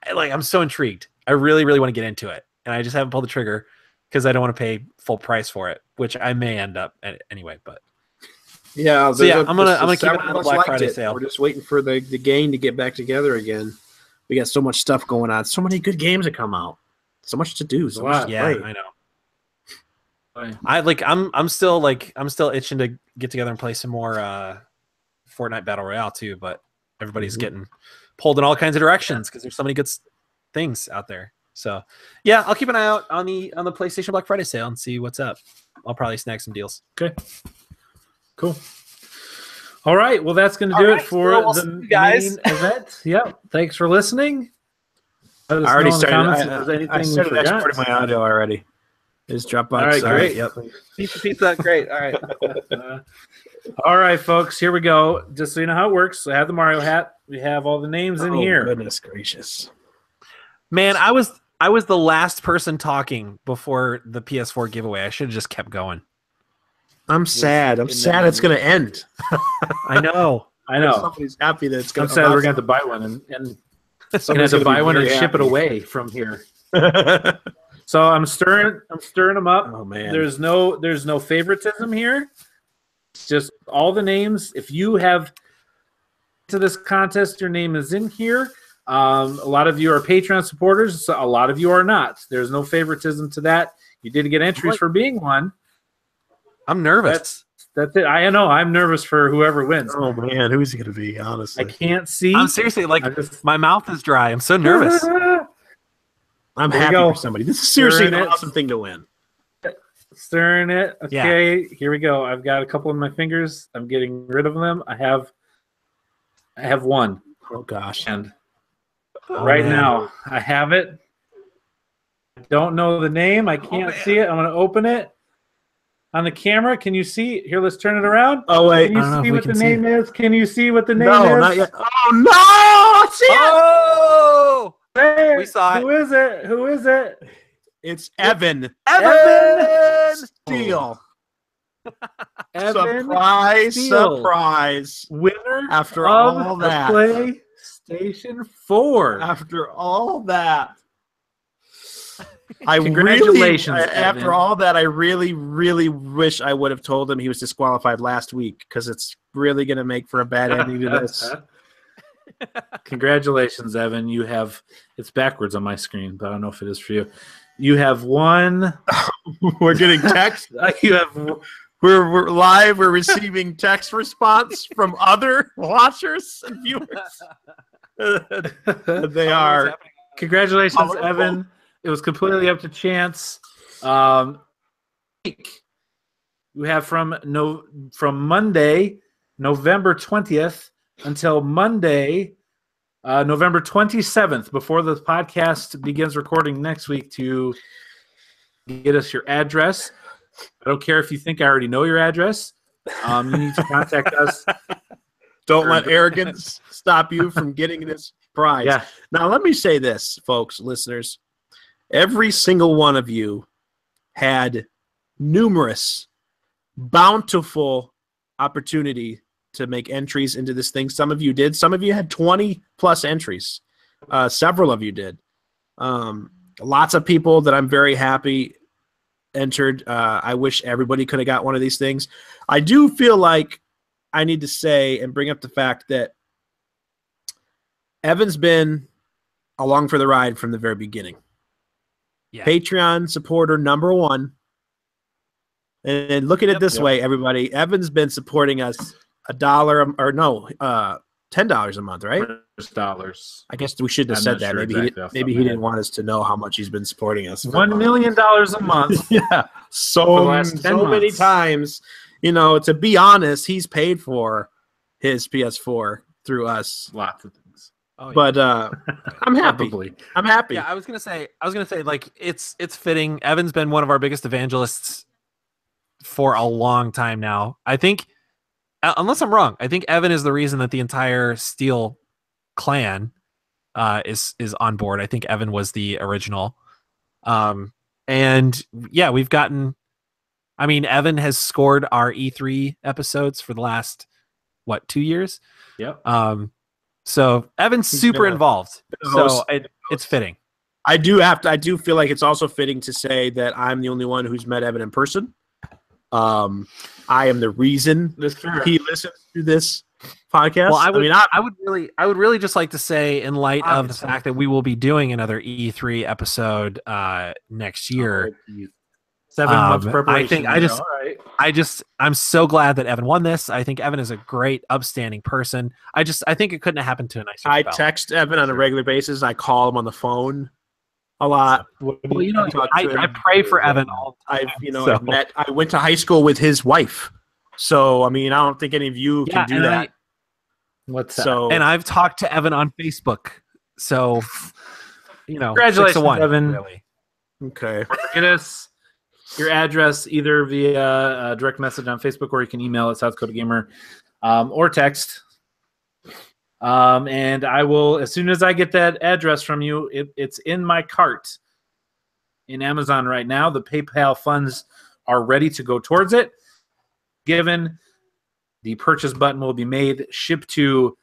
I'm so intrigued. I really, really want to get into it. And I just haven't pulled the trigger because I don't want to pay full price for it, which I may end up anyway. But yeah, so yeah, I'm gonna keep it on the Black Friday sale. We're just waiting for the gang to get back together again. We got so much stuff going on, so many good games that come out, so much to do, so much to play. I know. I'm still itching to get together and play some more Fortnite Battle Royale too, but everybody's getting pulled in all kinds of directions because there's so many good things out there. So yeah, I'll keep an eye out on the PlayStation Black Friday sale and see what's up. I'll probably snag some deals. Okay, cool. All right, well that's going to do it for the main event. Yep. Thanks for listening. I already started. I started exporting my audio already. Is Dropbox? All right, great. Yep. Pizza, great. All right. All right, folks. Here we go. Just so you know how it works, I have the Mario hat. We have all the names in here. Goodness gracious, man! I was the last person talking before the PS4 giveaway. I should have just kept going. I'm sad. I'm sad it's going to end. I know. Somebody's happy that it's going to. I'm sad we're going to have to buy one and somebody's going to buy one and ship it away from here. So I'm stirring them up. Oh man. There's no favoritism here. It's just all the names. If you have to this contest, your name is in here. A lot of you are Patreon supporters. So a lot of you are not. There's no favoritism to that. You did get entries for being one. I'm nervous. That's it. I know. I'm nervous for whoever wins. Oh man, who's it going to be? Honestly, I can't see. I'm seriously my mouth is dry. I'm so nervous. I'm happy for somebody. This is seriously an awesome thing to win. Stirring it. Okay, Here we go. I've got a couple in my fingers. I'm getting rid of them. I have one. Oh gosh. And now I have it. I don't know the name. I can't see it. I'm going to open it on the camera. Can you see? Here, let's turn it around. Oh wait. Can you see what the name is? Can you see what the name is? No, not yet. Oh no! See it. Oh! Hey, we saw it. Who is it? It's Evan. Evan Steele. Evan Surprise. Winner after all that. PlayStation 4. After all that. Congratulations, after all that, I really, really wish I would have told him he was disqualified last week because it's really going to make for a bad ending to this. Congratulations, Evan. You have, it's backwards on my screen, but I don't know if it is for you. You have won. We're getting text. You have. We're live. We're receiving text response from other watchers and viewers. They are. Congratulations, Evan. It was completely up to chance. We have from Monday, November 20th, until Monday, November 27th, before the podcast begins recording next week, to get us your address. I don't care if you think I already know your address. You need to contact us. Don't let arrogance stop you from getting this prize. Yeah. Now, let me say this, folks, listeners. Every single one of you had numerous, bountiful opportunity to make entries into this thing. Some of you did. Some of you had 20 plus entries. Several of you did. Lots of people that I'm very happy entered. I wish everybody could have got one of these things. I do feel like I need to say and bring up the fact that Evan's been along for the ride from the very beginning. Yeah. Patreon supporter number 1. And look at it this way, everybody. Evan's been supporting us $10 a month, right? $. I guess we shouldn't have said that. Sure Maybe he didn't want us to know how much he's been supporting us. $1 million a month. Yeah, so many times. You know, to be honest, he's paid for his PS4 through us. Lots of things. Oh, yeah. But I'm happy. Probably. I'm happy. Yeah, I was gonna say, like it's fitting. Evan's been one of our biggest evangelists for a long time now. I think, unless I'm wrong, I think Evan is the reason that the entire Steel clan is on board. I think Evan was the original. And yeah, we've gotten. I mean, Evan has scored our E3 episodes for the last 2 years. Yep. So Evan's super involved. So it's fitting. I do feel like it's also fitting to say that I'm the only one who's met Evan in person. I am the reason he listens to this podcast. Well, I would really just like to say, in light of the fact that we will be doing another E3 episode next year. 7 months preparation. I'm so glad that Evan won this. I think Evan is a great, upstanding person. I think it couldn't have happened to a nicer I spell. text Evan on a regular basis. I call him on the phone a lot. Well, I pray for Evan all the time. I went to high school with his wife. So, I mean, I don't think any of you can do that. And I've talked to Evan on Facebook. So, congratulations, Evan. Really. Okay. Get us your address either via direct message on Facebook, or you can email at SouthDakotaGamer or text. And I will, as soon as I get that address from you, it's in my cart in Amazon right now. The PayPal funds are ready to go towards it. Given the purchase button will be made, shipped to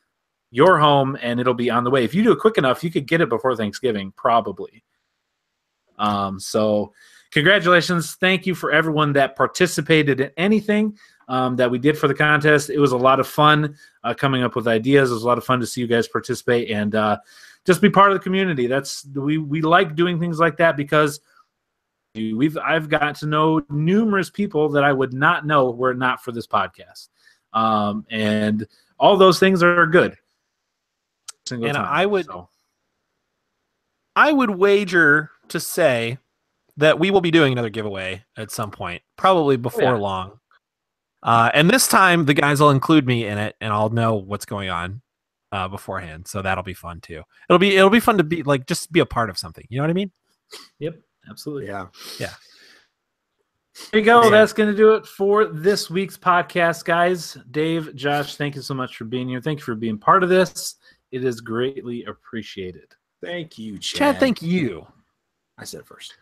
your home, and it'll be on the way. If you do it quick enough, you could get it before Thanksgiving, probably. So congratulations. Thank you for everyone that participated in anything that we did for the contest. It was a lot of fun coming up with ideas. It was a lot of fun to see you guys participate and just be part of the community. We like doing things like that because I've gotten to know numerous people that I would not know were not for this podcast. And all those things are good. And I would wager to say that we will be doing another giveaway at some point, probably before long. And this time the guys will include me in it, and I'll know what's going on beforehand. So that'll be fun too. It'll be fun to be just be a part of something. You know what I mean? Yep, absolutely. Yeah. There you go. That's going to do it for this week's podcast, guys. Dave, Josh, thank you so much for being here. Thank you for being part of this. It is greatly appreciated. Thank you, Chad. Thank you. I said it first.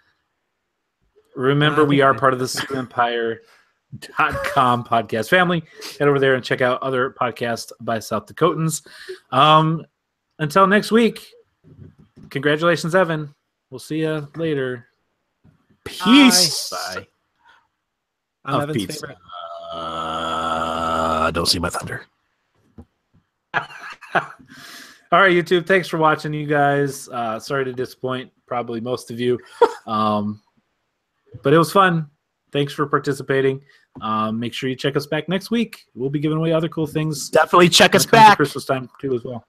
Remember, we are part of the SouthEmpire.com podcast family. Head over there and check out other podcasts by South Dakotans. Until next week, congratulations, Evan. We'll see you later. Peace. Bye. I'm Evan's favorite. Don't see my thunder. All right, YouTube. Thanks for watching, you guys. Sorry to disappoint probably most of you, but it was fun. Thanks for participating. Make sure you check us back next week. We'll be giving away other cool things. Definitely check us when it comes to back. Christmas time too, as well.